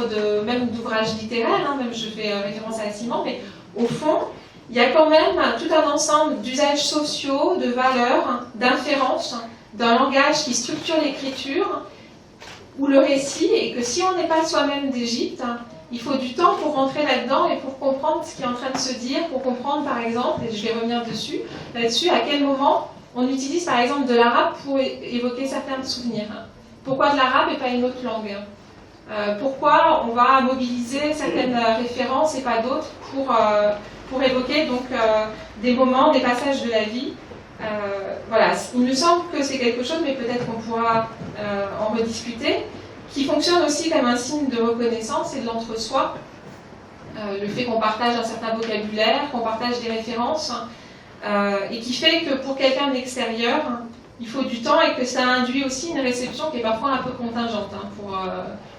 même d'ouvrages littéraires, même je fais référence à Simon, mais au fond, il y a quand même tout un ensemble d'usages sociaux, de valeurs, d'inférences, d'un langage qui structure l'écriture, ou le récit, et que si on n'est pas soi-même d'Égypte, il faut du temps pour rentrer là-dedans et pour comprendre ce qui est en train de se dire, pour comprendre par exemple, et je vais revenir là-dessus, à quel moment on utilise par exemple de l'arabe pour évoquer certains souvenirs. Pourquoi de l'arabe et pas une autre langue ? Pourquoi on va mobiliser certaines références et pas d'autres pour évoquer donc des moments, des passages de la vie. Voilà, il me semble que c'est quelque chose, mais peut-être qu'on pourra en rediscuter, qui fonctionne aussi comme un signe de reconnaissance et de l'entre-soi. Le fait qu'on partage un certain vocabulaire, qu'on partage des références, et qui fait que pour quelqu'un de l'extérieur, il faut du temps et que ça induit aussi une réception qui est parfois un peu contingente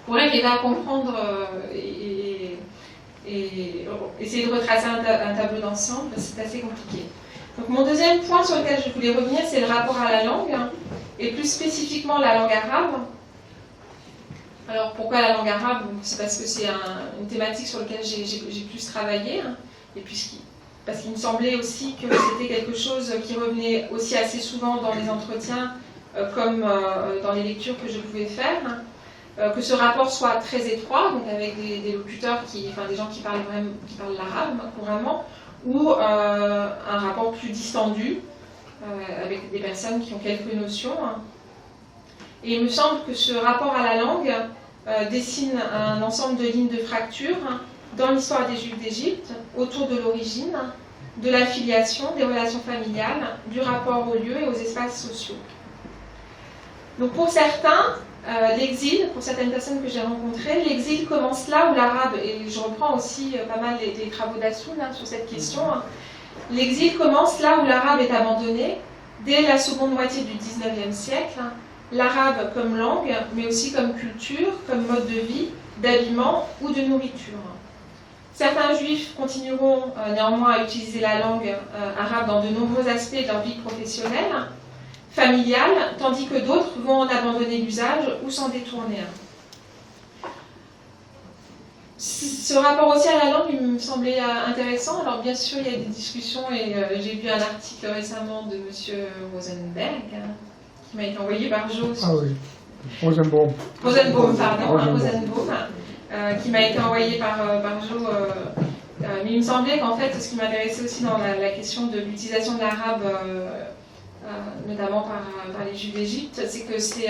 pour arriver à comprendre et essayer de retracer un tableau d'ensemble, c'est assez compliqué. Donc mon deuxième point sur lequel je voulais revenir, c'est le rapport à la langue, et plus spécifiquement la langue arabe. Alors pourquoi la langue arabe ? C'est parce que c'est une thématique sur laquelle j'ai plus travaillé, et puis parce qu'il me semblait aussi que c'était quelque chose qui revenait aussi assez souvent dans les entretiens, comme dans les lectures que je pouvais faire, que ce rapport soit très étroit, donc avec des locuteurs, des gens qui parlent l'arabe couramment, ou un rapport plus distendu, avec des personnes qui ont quelques notions. Et il me semble que ce rapport à la langue dessine un ensemble de lignes de fracture dans l'histoire des Juifs d'Égypte autour de l'origine, de la filiation, des relations familiales, du rapport aux lieux et aux espaces sociaux. Donc pour certains, l'exil, pour certaines personnes que j'ai rencontrées, l'exil commence là où l'arabe, et je reprends aussi pas mal les travaux d'Assoun sur cette question, l'exil commence là où l'arabe est abandonné, dès la seconde moitié du XIXe siècle, l'arabe comme langue, mais aussi comme culture, comme mode de vie, d'habillement ou de nourriture. Certains juifs continueront néanmoins à utiliser la langue arabe dans de nombreux aspects de leur vie professionnelle, familiale, tandis que d'autres vont en abandonner l'usage ou s'en détourner. Ce rapport aussi à la langue il me semblait intéressant. Alors bien sûr, il y a des discussions et j'ai vu un article récemment de M. Rosenberg qui m'a été envoyé par Jo. Ah oui, Rosenbaum, pardon, Rosenbaum, qui m'a été envoyé par Jo. Mais il me semblait qu'en fait, ce qui m'intéressait aussi dans la question de l'utilisation de l'arabe, notamment par les Juifs d'Égypte, c'est que c'est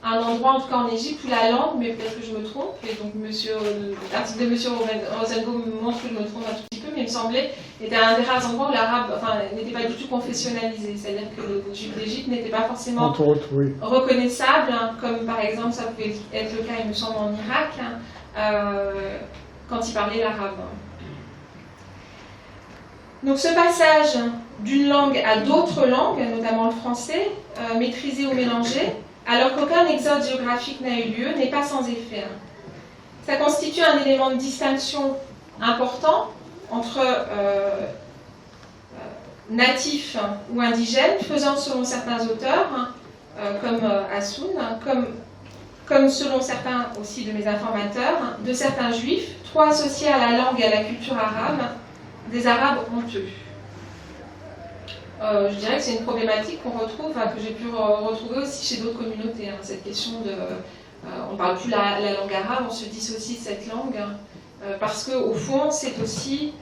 un endroit, en tout cas en Égypte, où la langue, mais peut-être que je me trompe, et donc l'article de M. Rosenbaum me montre que je me trompe un tout petit peu, mais il me semblait était un des rares endroits où l'arabe n'était pas du tout confessionnalisé, c'est-à-dire que les Juifs d'Égypte n'étaient pas forcément reconnaissables, comme par exemple ça pouvait être le cas, il me semble, en Irak, quand ils parlaient l'arabe. Donc ce passage d'une langue à d'autres langues, notamment le français, maîtrisé ou mélangé, alors qu'aucun exode géographique n'a eu lieu, n'est pas sans effet. Ça constitue un élément de distinction important entre natifs ou indigènes, faisant selon certains auteurs, comme Assoun, comme selon certains aussi de mes informateurs, de certains juifs, trop associés à la langue et à la culture arabe, des Arabes honteux. Je dirais que c'est une problématique qu'on retrouve, que j'ai pu retrouver aussi chez d'autres communautés. Cette question de, on ne parle plus la langue arabe, on se dissocie de cette langue, parce qu'au fond, c'est aussi,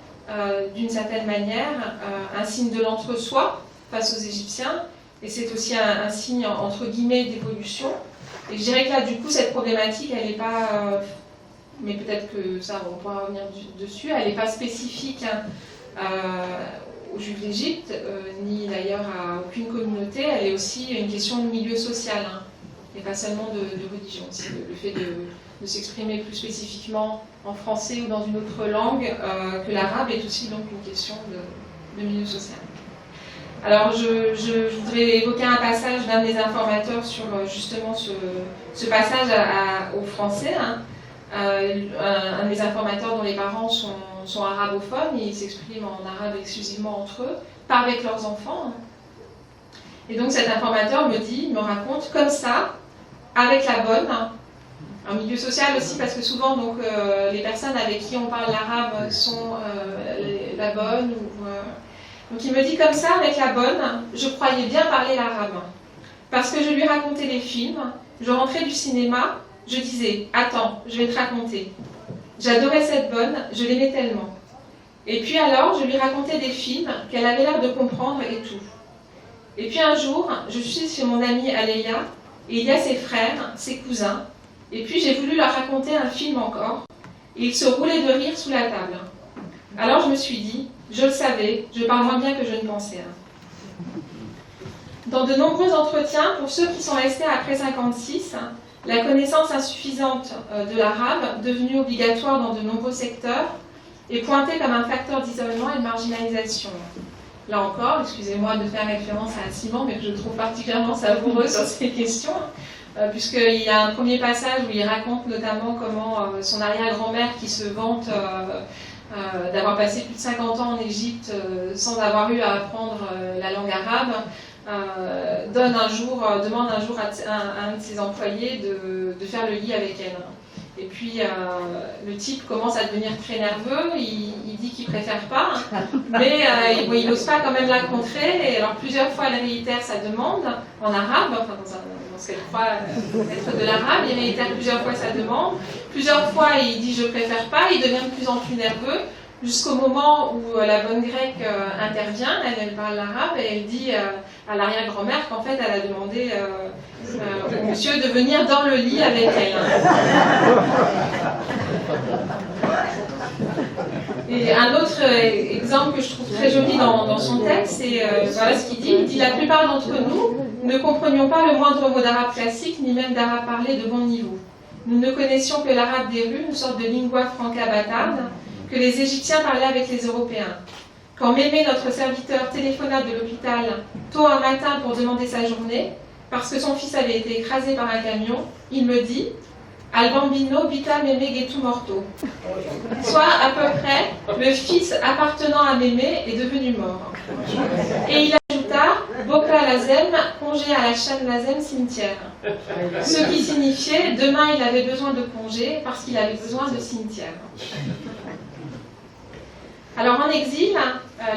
d'une certaine manière, un signe de l'entre-soi face aux Égyptiens, et c'est aussi un signe, entre guillemets, d'évolution. Et je dirais que là, du coup, cette problématique, elle n'est pas, mais peut-être que ça, on pourra revenir dessus, elle n'est pas spécifique aux Juifs d'Égypte, ni d'ailleurs à aucune communauté, elle est aussi une question de milieu social, et pas seulement de religion. C'est le fait de s'exprimer plus spécifiquement en français ou dans une autre langue que l'arabe est aussi donc une question de milieu social. Alors je voudrais évoquer un passage d'un des informateurs sur justement ce passage au français. Un des informateurs dont les parents sont arabophones, ils s'expriment en arabe exclusivement entre eux, pas avec leurs enfants. Et donc cet informateur me raconte comme ça, avec la bonne, un milieu social aussi, parce que souvent donc, les personnes avec qui on parle l'arabe sont la bonne. Donc il me dit comme ça, avec la bonne, je croyais bien parler l'arabe. Parce que je lui racontais les films, je rentrais du cinéma, je disais, attends, je vais te raconter. J'adorais cette bonne, je l'aimais tellement. Et puis alors, je lui racontais des films qu'elle avait l'air de comprendre et tout. Et puis un jour, je suis chez mon amie Aleya, et il y a ses frères, ses cousins, et puis j'ai voulu leur raconter un film encore, et ils se roulaient de rire sous la table. Alors je me suis dit, je le savais, je parle moins bien que je ne pensais. Dans de nombreux entretiens, pour ceux qui sont restés après 56, la connaissance insuffisante de l'arabe, devenue obligatoire dans de nombreux secteurs, est pointée comme un facteur d'isolement et de marginalisation. Là encore, excusez-moi de faire référence à Simon, mais que je trouve particulièrement savoureux sur ces questions, puisqu'il y a un premier passage où il raconte notamment comment son arrière-grand-mère qui se vante d'avoir passé plus de 50 ans en Égypte sans avoir eu à apprendre la langue arabe, demande un jour à un de ses employés de faire le lit avec elle. Et puis le type commence à devenir très nerveux, il dit qu'il préfère pas, mais il n'ose pas quand même la contrer, et alors plusieurs fois elle réitère sa demande en arabe, enfin dans ce qu'elle croit être de l'arabe, il réitère plusieurs fois sa demande, plusieurs fois il dit je préfère pas, il devient de plus en plus nerveux, jusqu'au moment où la bonne grecque intervient, elle parle l'arabe, et elle dit à l'arrière-grand-mère qu'en fait elle a demandé au monsieur de venir dans le lit avec elle. Et un autre exemple que je trouve très joli dans son texte, c'est voilà ce qu'il dit. Il dit « La plupart d'entre nous ne comprenions pas le moindre mot d'arabe classique, ni même d'arabe parlé de bon niveau. Nous ne connaissions que l'arabe des rues, une sorte de lingua franca bâtarde, que les Égyptiens parlaient avec les Européens. Quand Mémé, notre serviteur, téléphona de l'hôpital tôt un matin pour demander sa journée, parce que son fils avait été écrasé par un camion, il me dit « Al bambino vita Mémé getu morto », soit à peu près « Le fils appartenant à Mémé est devenu mort ». Et il ajouta « Bokra lazem, congé à la chaîne lazem cimetière », ce qui signifiait « Demain il avait besoin de congé parce qu'il avait besoin de cimetière ». Alors en exil,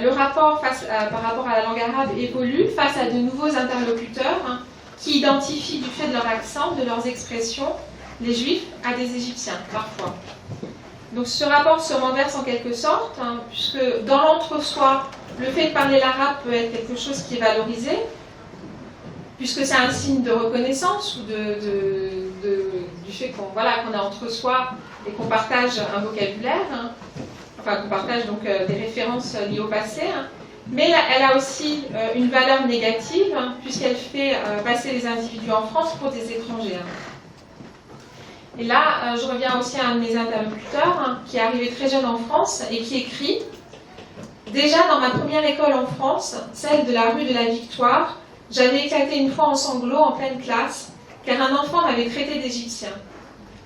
le rapport par rapport à la langue arabe évolue face à de nouveaux interlocuteurs qui identifient du fait de leur accent, de leurs expressions, les Juifs à des Égyptiens, parfois. Donc ce rapport se renverse en quelque sorte, puisque dans l'entre-soi, le fait de parler l'arabe peut être quelque chose qui est valorisé, puisque c'est un signe de reconnaissance ou du fait qu'on est entre soi et qu'on partage un vocabulaire, qu'on partage donc des références liées au passé, mais elle a aussi une valeur négative, puisqu'elle fait passer les individus en France pour des étrangers. Et là, je reviens aussi à un de mes interlocuteurs qui est arrivé très jeune en France et qui écrit « Déjà dans ma première école en France, celle de la rue de la Victoire, j'avais éclaté une fois en sanglots en pleine classe, car un enfant m'avait traité d'Égyptien.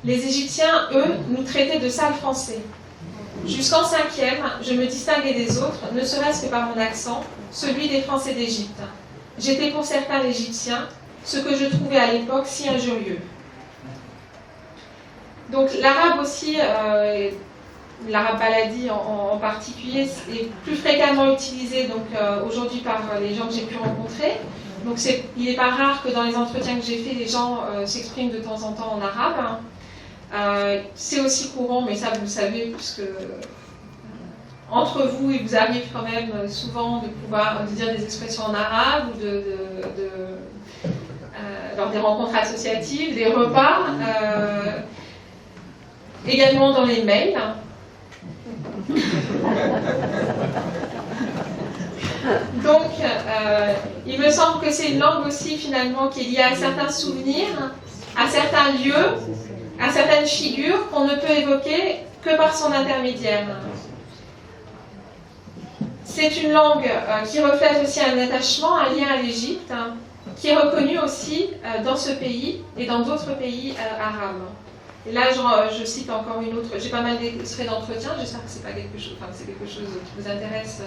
Les Égyptiens, eux, nous traitaient de sales Français. Jusqu'en 5e, je me distinguais des autres, ne serait-ce que par mon accent, celui des Français d'Égypte. J'étais pour certains l'Égyptien, ce que je trouvais à l'époque si injurieux. » Donc l'arabe aussi, l'arabe baladi en particulier, est plus fréquemment utilisé aujourd'hui par les gens que j'ai pu rencontrer. Donc il n'est pas rare que dans les entretiens que j'ai faits, les gens s'expriment de temps en temps en arabe. C'est aussi courant, mais ça vous le savez, puisque entre vous, il vous arrive quand même souvent de pouvoir dire des expressions en arabe ou lors des rencontres associatives, des repas. Également dans les mails. Donc, il me semble que c'est une langue aussi finalement qui est liée à certains souvenirs, à certains lieux, à certaines figures qu'on ne peut évoquer que par son intermédiaire. C'est une langue qui reflète aussi un attachement, un lien à l'Égypte, qui est reconnu aussi dans ce pays et dans d'autres pays arabes. Et là, je cite encore une autre. J'ai pas mal d'extraits d'entretien. J'espère que c'est quelque chose qui vous intéresse.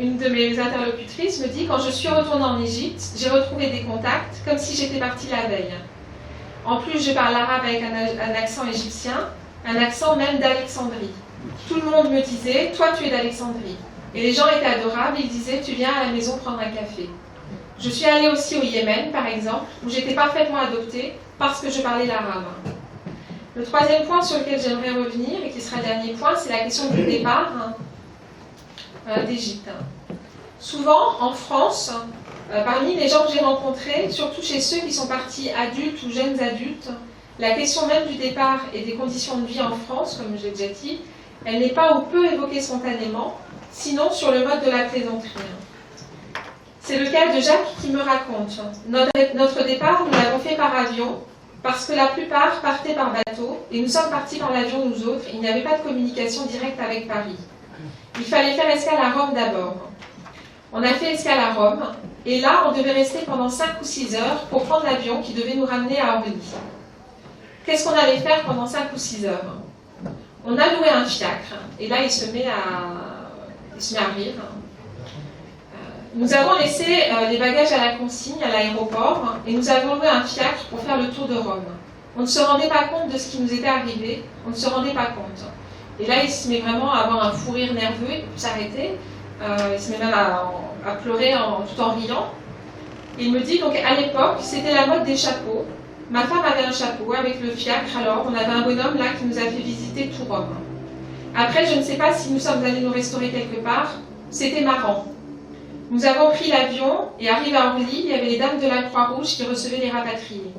Une de mes interlocutrices me dit « Quand je suis retournée en Égypte, j'ai retrouvé des contacts comme si j'étais partie la veille. En plus, je parle arabe avec un accent égyptien, un accent même d'Alexandrie. Tout le monde me disait « Toi, tu es d'Alexandrie. » Et les gens étaient adorables. Ils disaient « Tu viens à la maison prendre un café. » Je suis allée aussi au Yémen, par exemple, où j'étais parfaitement adoptée parce que je parlais l'arabe. Le troisième point sur lequel j'aimerais revenir, et qui sera le dernier point, c'est la question du départ d'Égypte. Souvent, en France, parmi les gens que j'ai rencontrés, surtout chez ceux qui sont partis adultes ou jeunes adultes, la question même du départ et des conditions de vie en France, comme j'ai déjà dit, elle n'est pas ou peu évoquée spontanément, sinon sur le mode de la plaisanterie. C'est le cas de Jacques qui me raconte. Notre départ, nous l'avons fait par avion, parce que la plupart partaient par bateau, et nous sommes partis par l'avion nous autres, il n'y avait pas de communication directe avec Paris. Il fallait faire escale à Rome d'abord. On a fait escale à Rome, et là, on devait rester pendant 5 ou 6 heures pour prendre l'avion qui devait nous ramener à Orly. Qu'est-ce qu'on allait faire pendant 5 ou 6 heures? On a loué un fiacre, et là, il se met à rire. Nous avons laissé les bagages à la consigne à l'aéroport et nous avons loué un fiacre pour faire le tour de Rome. On ne se rendait pas compte de ce qui nous était arrivé, on ne se rendait pas compte. Et là, il se met vraiment à avoir un fou rire nerveux, il peut s'arrêter, il se met même à pleurer tout en riant. Et il me dit, donc à l'époque, c'était la mode des chapeaux. Ma femme avait un chapeau avec le fiacre, alors on avait un bonhomme là qui nous a fait visiter tout Rome. Après, je ne sais pas si nous sommes allés nous restaurer quelque part, c'était marrant. Nous avons pris l'avion et arrivé à Orly, il y avait les dames de la Croix-Rouge qui recevaient les rapatriés.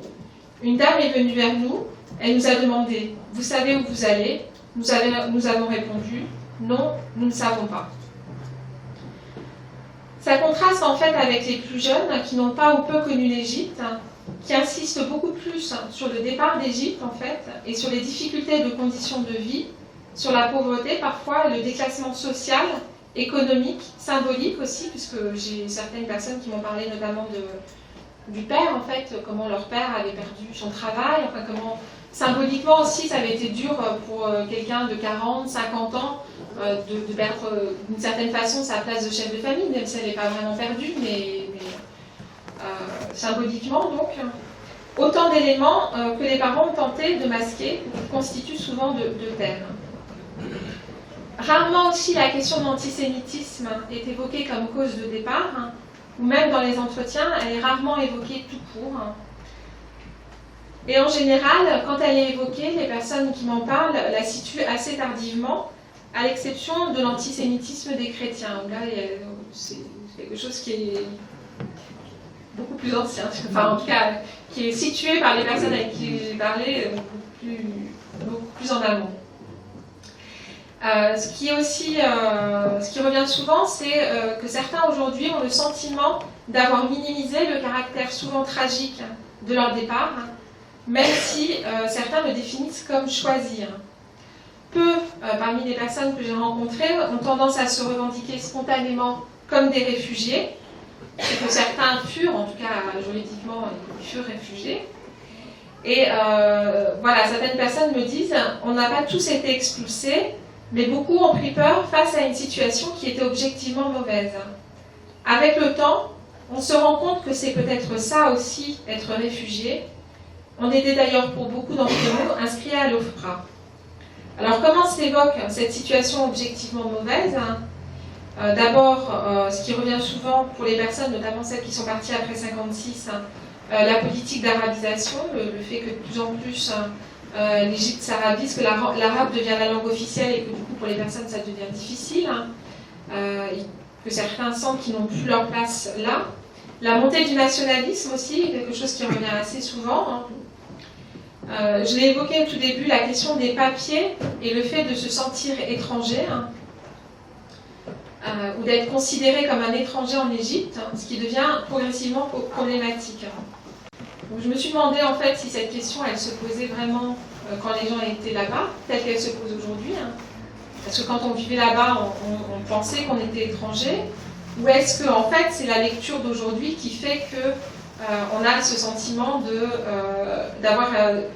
Une dame est venue vers nous, elle nous a demandé « Vous savez où vous allez ?» Nous avons répondu, non, nous ne savons pas. Ça contraste en fait avec les plus jeunes qui n'ont pas ou peu connu l'Égypte, qui insistent beaucoup plus sur le départ d'Égypte en fait, et sur les difficultés de conditions de vie, sur la pauvreté parfois, le déclassement social, économique, symbolique aussi, puisque j'ai certaines personnes qui m'ont parlé notamment du père en fait, comment leur père avait perdu son travail, enfin comment symboliquement aussi ça avait été dur pour quelqu'un de 40, 50 ans de perdre d'une certaine façon sa place de chef de famille, même si elle n'est pas vraiment perdue, mais symboliquement donc. Autant d'éléments que les parents ont tenté de masquer, qui constituent souvent de thèmes. Rarement aussi la question de l'antisémitisme est évoquée comme cause de départ, ou même dans les entretiens, elle est rarement évoquée tout court. Et en général, quand elle est évoquée, les personnes qui m'en parlent la situent assez tardivement, à l'exception de l'antisémitisme des chrétiens, où là, c'est quelque chose qui est beaucoup plus ancien, enfin en tout cas, qui est situé par les personnes avec qui j'ai parlé beaucoup plus en amont. Ce qui revient souvent, c'est que certains aujourd'hui ont le sentiment d'avoir minimisé le caractère souvent tragique de leur départ, même si certains le définissent comme choisir. Peu, parmi les personnes que j'ai rencontrées, ont tendance à se revendiquer spontanément comme des réfugiés, et que certains furent, en tout cas juridiquement, ils furent réfugiés. Et voilà, certaines personnes me disent, on n'a pas tous été expulsés, mais beaucoup ont pris peur face à une situation qui était objectivement mauvaise. Avec le temps, on se rend compte que c'est peut-être ça aussi, être réfugié. On était d'ailleurs pour beaucoup d'entre nous inscrits à l'OFPRA. Alors comment s'évoque cette situation objectivement mauvaise ? D'abord, ce qui revient souvent pour les personnes, notamment celles qui sont parties après 1956, la politique d'arabisation, le fait que de plus en plus l'Égypte s'arabise, que l'arabe devient la langue officielle et que du coup pour les personnes ça devient difficile, que certains sentent qu'ils n'ont plus leur place là. La montée du nationalisme aussi, quelque chose qui revient assez souvent. Je l'ai évoqué au tout début, la question des papiers et le fait de se sentir étranger, ou d'être considéré comme un étranger en Égypte, ce qui devient progressivement problématique. Donc je me suis demandé en fait si cette question elle se posait vraiment quand les gens étaient là-bas, telle qu'elle se pose aujourd'hui. Parce que quand on vivait là-bas, on pensait qu'on était étranger, ou est-ce que en fait c'est la lecture d'aujourd'hui qui fait que on a ce sentiment d'avoir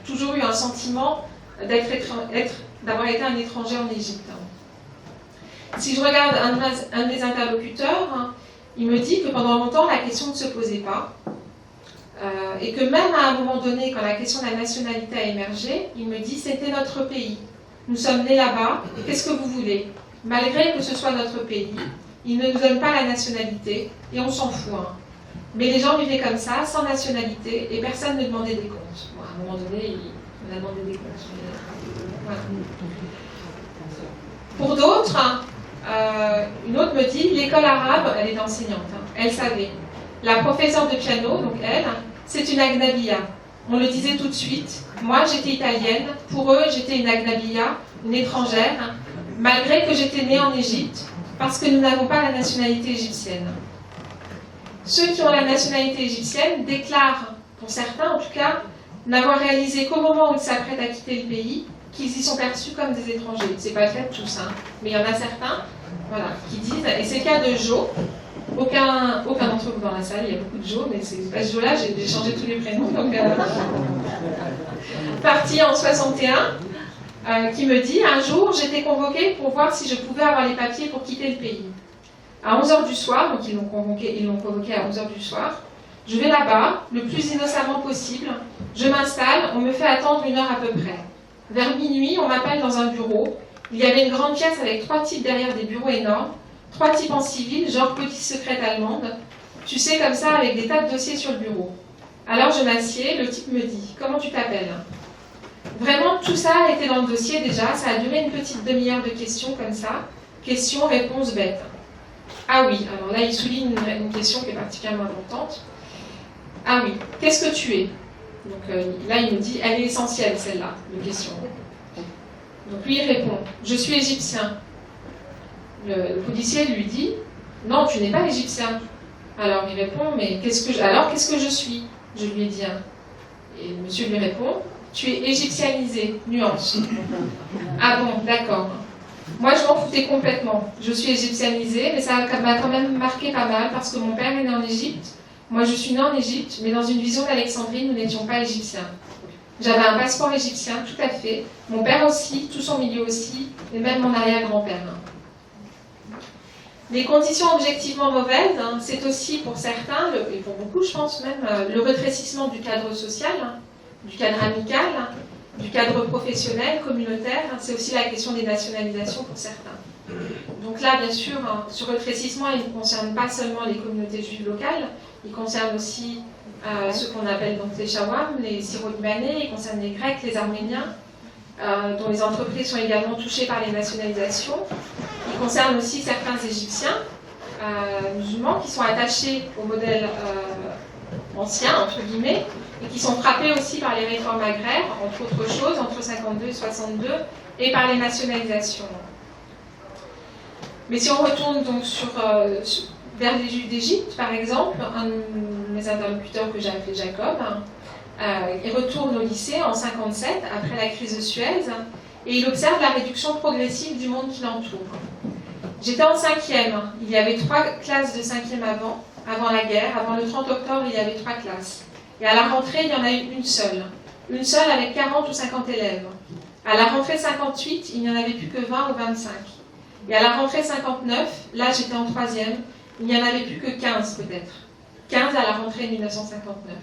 toujours eu un sentiment d'avoir été un étranger en Égypte. Si je regarde un des interlocuteurs, il me dit que pendant longtemps la question ne se posait pas, et que même à un moment donné, quand la question de la nationalité a émergé, il me dit c'était notre pays, nous sommes nés là-bas, qu'est-ce que vous voulez ? Malgré que ce soit notre pays, il ne nous donne pas la nationalité, et on s'en fout. Mais les gens vivaient comme ça, sans nationalité, et personne ne demandait des comptes. Bon, à un moment donné, on a demandé des comptes. Voilà. Pour d'autres, une autre me dit, l'école arabe, elle est enseignante, elle savait. La professeure de piano, donc elle, c'est une agnabiya. On le disait tout de suite. Moi, j'étais italienne. Pour eux, j'étais une agnabiya, une étrangère, malgré que j'étais née en Égypte, parce que nous n'avons pas la nationalité égyptienne. Ceux qui ont la nationalité égyptienne déclarent, pour certains en tout cas, n'avoir réalisé qu'au moment où ils s'apprêtent à quitter le pays, qu'ils y sont perçus comme des étrangers. C'est pas le cas de tous, mais il y en a certains voilà, qui disent, et c'est le cas de Jo, aucun d'entre vous dans la salle, il y a beaucoup de Jo, mais c'est pas ce Jo-là, j'ai changé tous les prénoms, donc parti en 61, qui me dit, un jour j'étais convoquée pour voir si je pouvais avoir les papiers pour quitter le pays. À 11h du soir, donc ils l'ont convoqué à 11h du soir, je vais là-bas, le plus innocemment possible, je m'installe, on me fait attendre 1 heure à peu près. Vers minuit, on m'appelle dans un bureau, il y avait une grande pièce avec 3 types derrière des bureaux énormes, 3 types en civil, genre police secrète allemande, tu sais comme ça avec des tas de dossiers sur le bureau. Alors je m'assieds, le type me dit, comment tu t'appelles ? Vraiment, tout ça était dans le dossier déjà, ça a duré une petite demi-heure de questions comme ça, questions, réponses bêtes. Ah oui, alors là il souligne une question qui est particulièrement importante. Ah oui, qu'est-ce que tu es ? Donc là il me dit, elle est essentielle celle-là, de question. Donc lui, il répond, je suis égyptien. Le policier lui dit, non, tu n'es pas égyptien. Alors il répond, mais qu'est-ce que je suis? Je lui ai dit. Et le monsieur lui répond, tu es égyptianisé, nuance. Ah bon, d'accord. Moi, je m'en foutais complètement. Je suis égyptianisée, mais ça m'a quand même marqué pas mal parce que mon père est né en Égypte. Moi, je suis née en Égypte, mais dans une vision d'Alexandrie, nous n'étions pas égyptiens. J'avais un passeport égyptien, tout à fait. Mon père aussi, tout son milieu aussi, et même mon arrière-grand-père. Les conditions objectivement mauvaises, c'est aussi pour certains, et pour beaucoup, je pense même, le rétrécissement du cadre social, du cadre amical, du cadre professionnel, communautaire. C'est aussi la question des nationalisations pour certains. Donc là, bien sûr, ce rétrécissement, il ne concerne pas seulement les communautés juives locales, il concerne aussi ceux qu'on appelle donc les Shawam, les Syro-Libanais, il concerne les Grecs, les Arméniens, dont les entreprises sont également touchées par les nationalisations. Il concerne aussi certains Égyptiens musulmans qui sont attachés au modèle ancien, entre guillemets, et qui sont frappés aussi par les réformes agraires, entre autres choses, entre 52 et 62, et par les nationalisations. Mais si on retourne donc vers les Juifs d'Égypte, par exemple, un de mes interlocuteurs que j'ai appelé Jacob, il retourne au lycée en 57, après la crise de Suez, et il observe la réduction progressive du monde qui l'entoure. J'étais en 5e, il y avait 3 classes de 5e avant la guerre, avant le 30 octobre il y avait 3 classes. Et à la rentrée, il y en a eu une seule avec 40 ou 50 élèves. À la rentrée 58, il n'y en avait plus que 20 ou 25. Et à la rentrée 59, là j'étais en 3e, il n'y en avait plus que 15 peut-être. 15 à la rentrée 1959.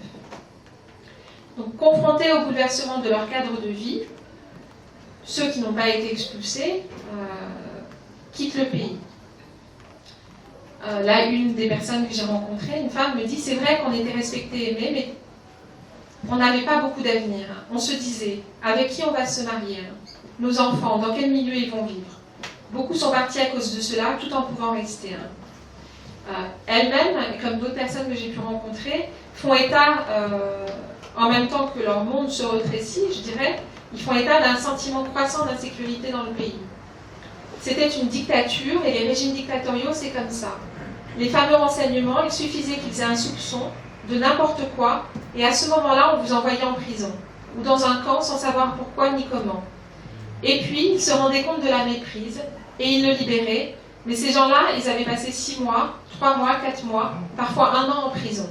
Donc confrontés au bouleversement de leur cadre de vie, ceux qui n'ont pas été expulsés quittent le pays. Là, une des personnes que j'ai rencontrées, une femme, me dit, c'est vrai qu'on était respectés, aimés, mais on n'avait pas beaucoup d'avenir. On se disait, avec qui on va se marier? Nos enfants, dans quel milieu ils vont vivre? Beaucoup sont partis à cause de cela, tout en pouvant rester. Elles-mêmes, comme d'autres personnes que j'ai pu rencontrer, font état, en même temps que leur monde se rétrécit, je dirais, ils font état d'un sentiment croissant d'insécurité dans le pays. C'était une dictature, et les régimes dictatoriaux, c'est comme ça. Les fameux renseignements, il suffisait qu'ils aient un soupçon de n'importe quoi, et à ce moment-là, on vous envoyait en prison, ou dans un camp sans savoir pourquoi ni comment. Et puis, ils se rendaient compte de la méprise, et ils le libéraient, mais ces gens-là, ils avaient passé 6 mois, 3 mois, 4 mois, parfois 1 an en prison.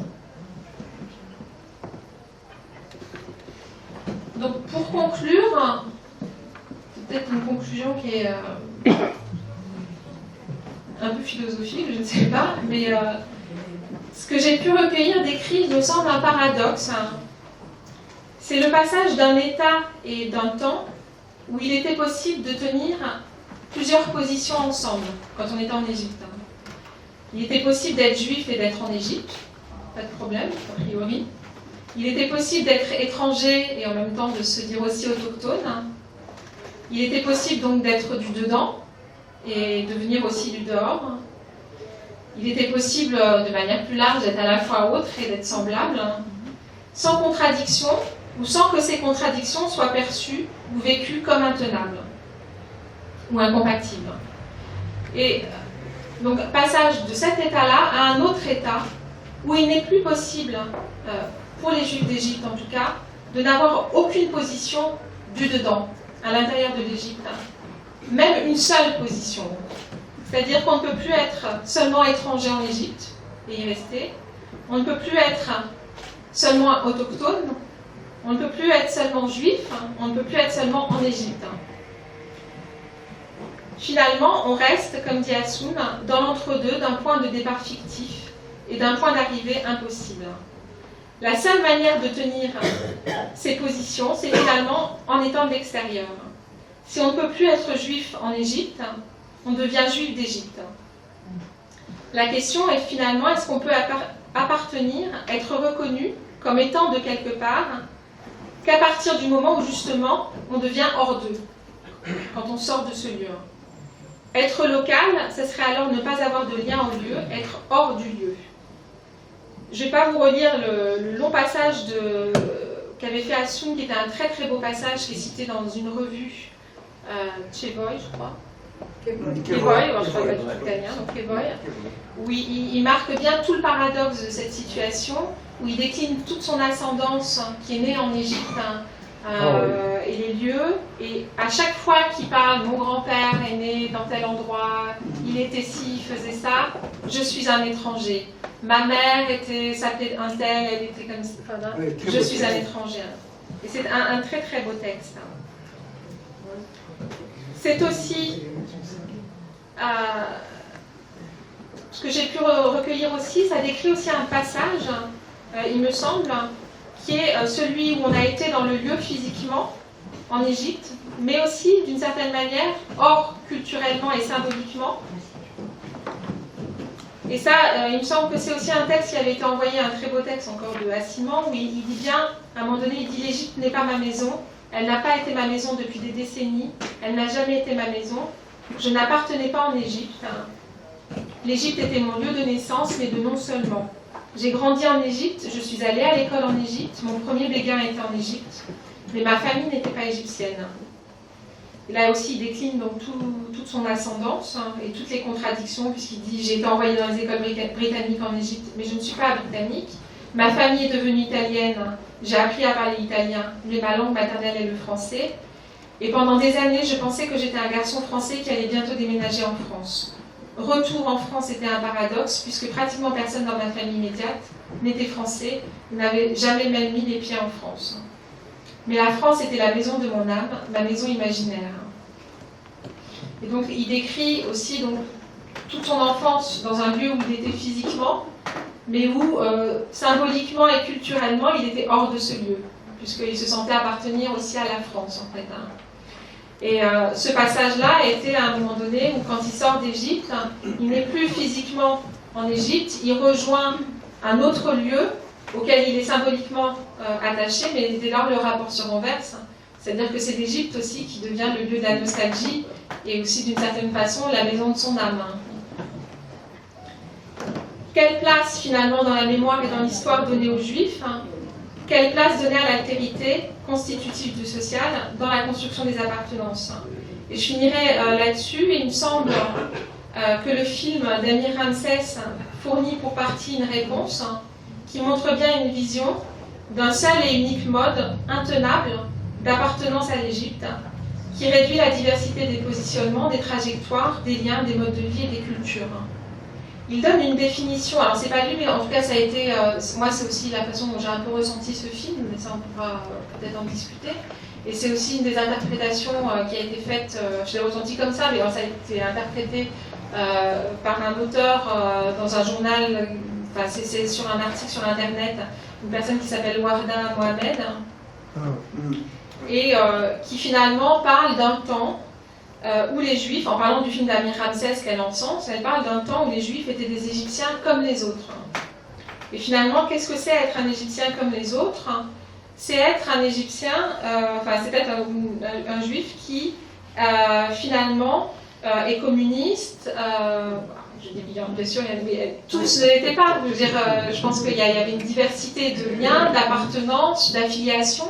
Donc, pour conclure, c'est peut-être une conclusion qui est un peu philosophique, je ne sais pas, mais ce que j'ai pu recueillir d'écrit, il me semble un paradoxe. C'est le passage d'un état et d'un temps où il était possible de tenir plusieurs positions ensemble, quand on était en Égypte. Il était possible d'être juif et d'être en Égypte, pas de problème, a priori. Il était possible d'être étranger et en même temps de se dire aussi autochtone. Il était possible donc d'être du dedans et de venir aussi du dehors. Il était possible de manière plus large d'être à la fois autre et d'être semblable, sans contradiction ou sans que ces contradictions soient perçues ou vécues comme intenables ou incompatibles. Et donc passage de cet état-là à un autre état où il n'est plus possible, pour les Juifs d'Égypte en tout cas, de n'avoir aucune position du dedans, à l'intérieur de l'Égypte, même une seule position. C'est-à-dire qu'on ne peut plus être seulement étranger en Égypte et y rester, on ne peut plus être seulement autochtone, on ne peut plus être seulement juif, on ne peut plus être seulement en Égypte. Finalement, on reste, comme dit Hassoum, dans l'entre-deux d'un point de départ fictif et d'un point d'arrivée impossible. La seule manière de tenir ces positions, c'est finalement en étant de l'extérieur. Si on ne peut plus être juif en Égypte, on devient juif d'Égypte. La question est finalement, est-ce qu'on peut appartenir, être reconnu comme étant de quelque part, qu'à partir du moment où justement on devient hors d'eux, quand on sort de ce lieu. Être local, ce serait alors ne pas avoir de lien au lieu, être hors du lieu. Je ne vais pas vous relire le long passage qu'avait fait Hassoum, qui était un très très beau passage, qui est cité dans une revue Chevoy, je crois. Chevoy, je ne crois pas du tout italien, donc Chevoy, où il marque bien tout le paradoxe de cette situation, où il décline toute son ascendance qui est née en Égypte, et les lieux, et à chaque fois qu'il parle, mon grand-père est né dans tel endroit, il était ci, il faisait ça, je suis un étranger. Ma mère s'appelait un tel, elle était comme ça, je suis un étranger. Et c'est un très très beau texte. C'est aussi ce que j'ai pu recueillir aussi, ça décrit aussi un passage, il me semble, qui est celui où on a été dans le lieu physiquement, en Égypte, mais aussi d'une certaine manière, hors culturellement et symboliquement. Et ça, il me semble que c'est aussi un texte qui avait été envoyé, un très beau texte encore de Hassiman, où il dit bien, à un moment donné, il dit « L'Égypte n'est pas ma maison, elle n'a pas été ma maison depuis des décennies, elle n'a jamais été ma maison, je n'appartenais pas en Égypte. L'Égypte était mon lieu de naissance, mais de nom seulement. J'ai grandi en Égypte, je suis allée à l'école en Égypte, mon premier béguin était en Égypte, mais ma famille n'était pas égyptienne. » Et là aussi, il décline donc toute son ascendance et toutes les contradictions, puisqu'il dit « J'ai été envoyé dans les écoles britanniques en Égypte, mais je ne suis pas britannique. Ma famille est devenue italienne, j'ai appris à parler italien, mais ma langue maternelle est le français. Et pendant des années, je pensais que j'étais un garçon français qui allait bientôt déménager en France. Retour en France était un paradoxe, puisque pratiquement personne dans ma famille immédiate n'était français, n'avait jamais même mis les pieds en France. Mais la France était la maison de mon âme, ma maison imaginaire. » Et donc il décrit aussi donc, toute son enfance dans un lieu où il était physiquement, mais où symboliquement et culturellement il était hors de ce lieu, puisqu'il se sentait appartenir aussi à la France en fait. Et ce passage-là était à un moment donné où quand il sort d'Égypte, il n'est plus physiquement en Égypte, il rejoint un autre lieu auquel il est symboliquement attaché, mais dès lors le rapport se renverse. C'est-à-dire que c'est l'Égypte aussi qui devient le lieu de la nostalgie et aussi d'une certaine façon la maison de son âme. Quelle place finalement dans la mémoire et dans l'histoire donnée aux Juifs, quelle place donner à l'altérité constitutive du social dans la construction des appartenances. Et je finirai là-dessus. Il me semble que le film d'Amir Ramsès fournit pour partie une réponse qui montre bien une vision d'un seul et unique mode intenable d'appartenance à l'Égypte, qui réduit la diversité des positionnements, des trajectoires, des liens, des modes de vie et des cultures. Il donne une définition, alors c'est pas lui, mais en tout cas ça a été, moi c'est aussi la façon dont j'ai un peu ressenti ce film, mais ça on pourra peut-être en discuter, et c'est aussi une des interprétations qui a été faite, je l'ai ressenti comme ça, mais ça a été interprété par un auteur dans un journal, enfin c'est sur un article sur internet, une personne qui s'appelle Warda Mohamed, et qui finalement parle d'un temps où les Juifs, en parlant du film d'Amir Ramsès qu'elle en sens, elle parle d'un temps où les Juifs étaient des Égyptiens comme les autres. Et finalement, qu'est-ce que c'est être un Égyptien comme les autres? C'est être un Égyptien, c'est être un Juif qui finalement est communiste. Je dis bien sûr, tous ne l'étaient pas. Je veux dire, je pense qu'il y avait une diversité de liens, d'appartenance, d'affiliation.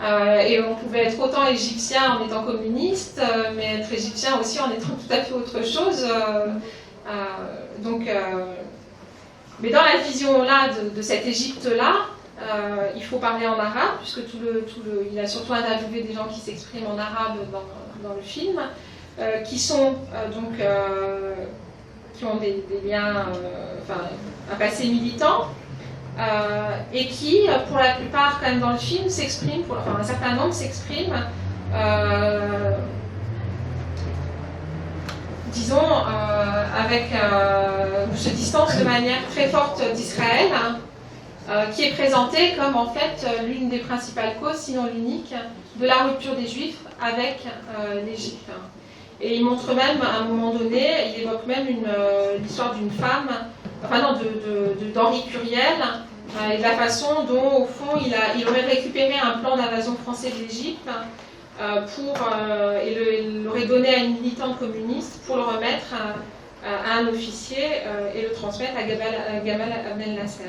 Et on pouvait être autant égyptien en étant communiste, mais être égyptien aussi en étant tout à fait autre chose. Mais dans la vision-là de cette Égypte-là, il faut parler en arabe, puisque il a surtout interviewé des gens qui s'expriment en arabe dans le film, qui ont des liens, un passé militant. Et qui, pour la plupart, quand même dans le film, s'expriment, un certain nombre s'expriment, se distance de manière très forte d'Israël, qui est présentée comme en fait l'une des principales causes, sinon l'unique, de la rupture des Juifs avec l'Égypte. Et il montre même, à un moment donné, il évoque même l'histoire d'une femme, d'Henri Curiel, et de la façon dont, au fond, il aurait récupéré un plan d'invasion français de l'Égypte et l'aurait donné à une militante communiste pour le remettre à un officier et le transmettre à Gamal Abdel Nasser.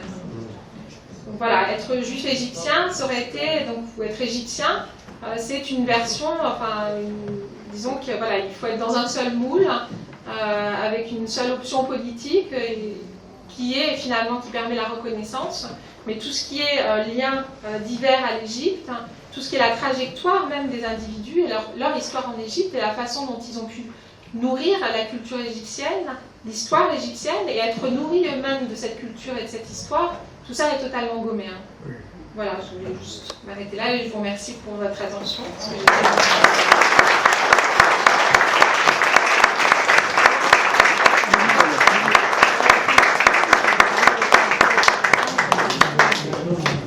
Donc voilà, être juif égyptien, ça aurait été, ou être égyptien, c'est une version, disons que voilà, il faut être dans un seul moule, avec une seule option politique, qui permet la reconnaissance, mais tout ce qui est lien divers à l'Égypte, tout ce qui est la trajectoire même des individus et leur histoire en Égypte et la façon dont ils ont pu nourrir la culture égyptienne, l'histoire égyptienne et être nourris eux-mêmes de cette culture et de cette histoire, tout ça est totalement gommé. Hein. Voilà, je voulais juste m'arrêter là et je vous remercie pour votre attention.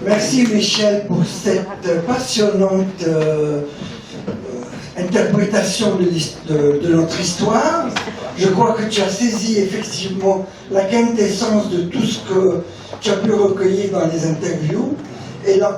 Merci Michel pour cette passionnante interprétation de notre histoire. Je crois que tu as saisi effectivement la quintessence de tout ce que tu as pu recueillir dans les interviews. Et la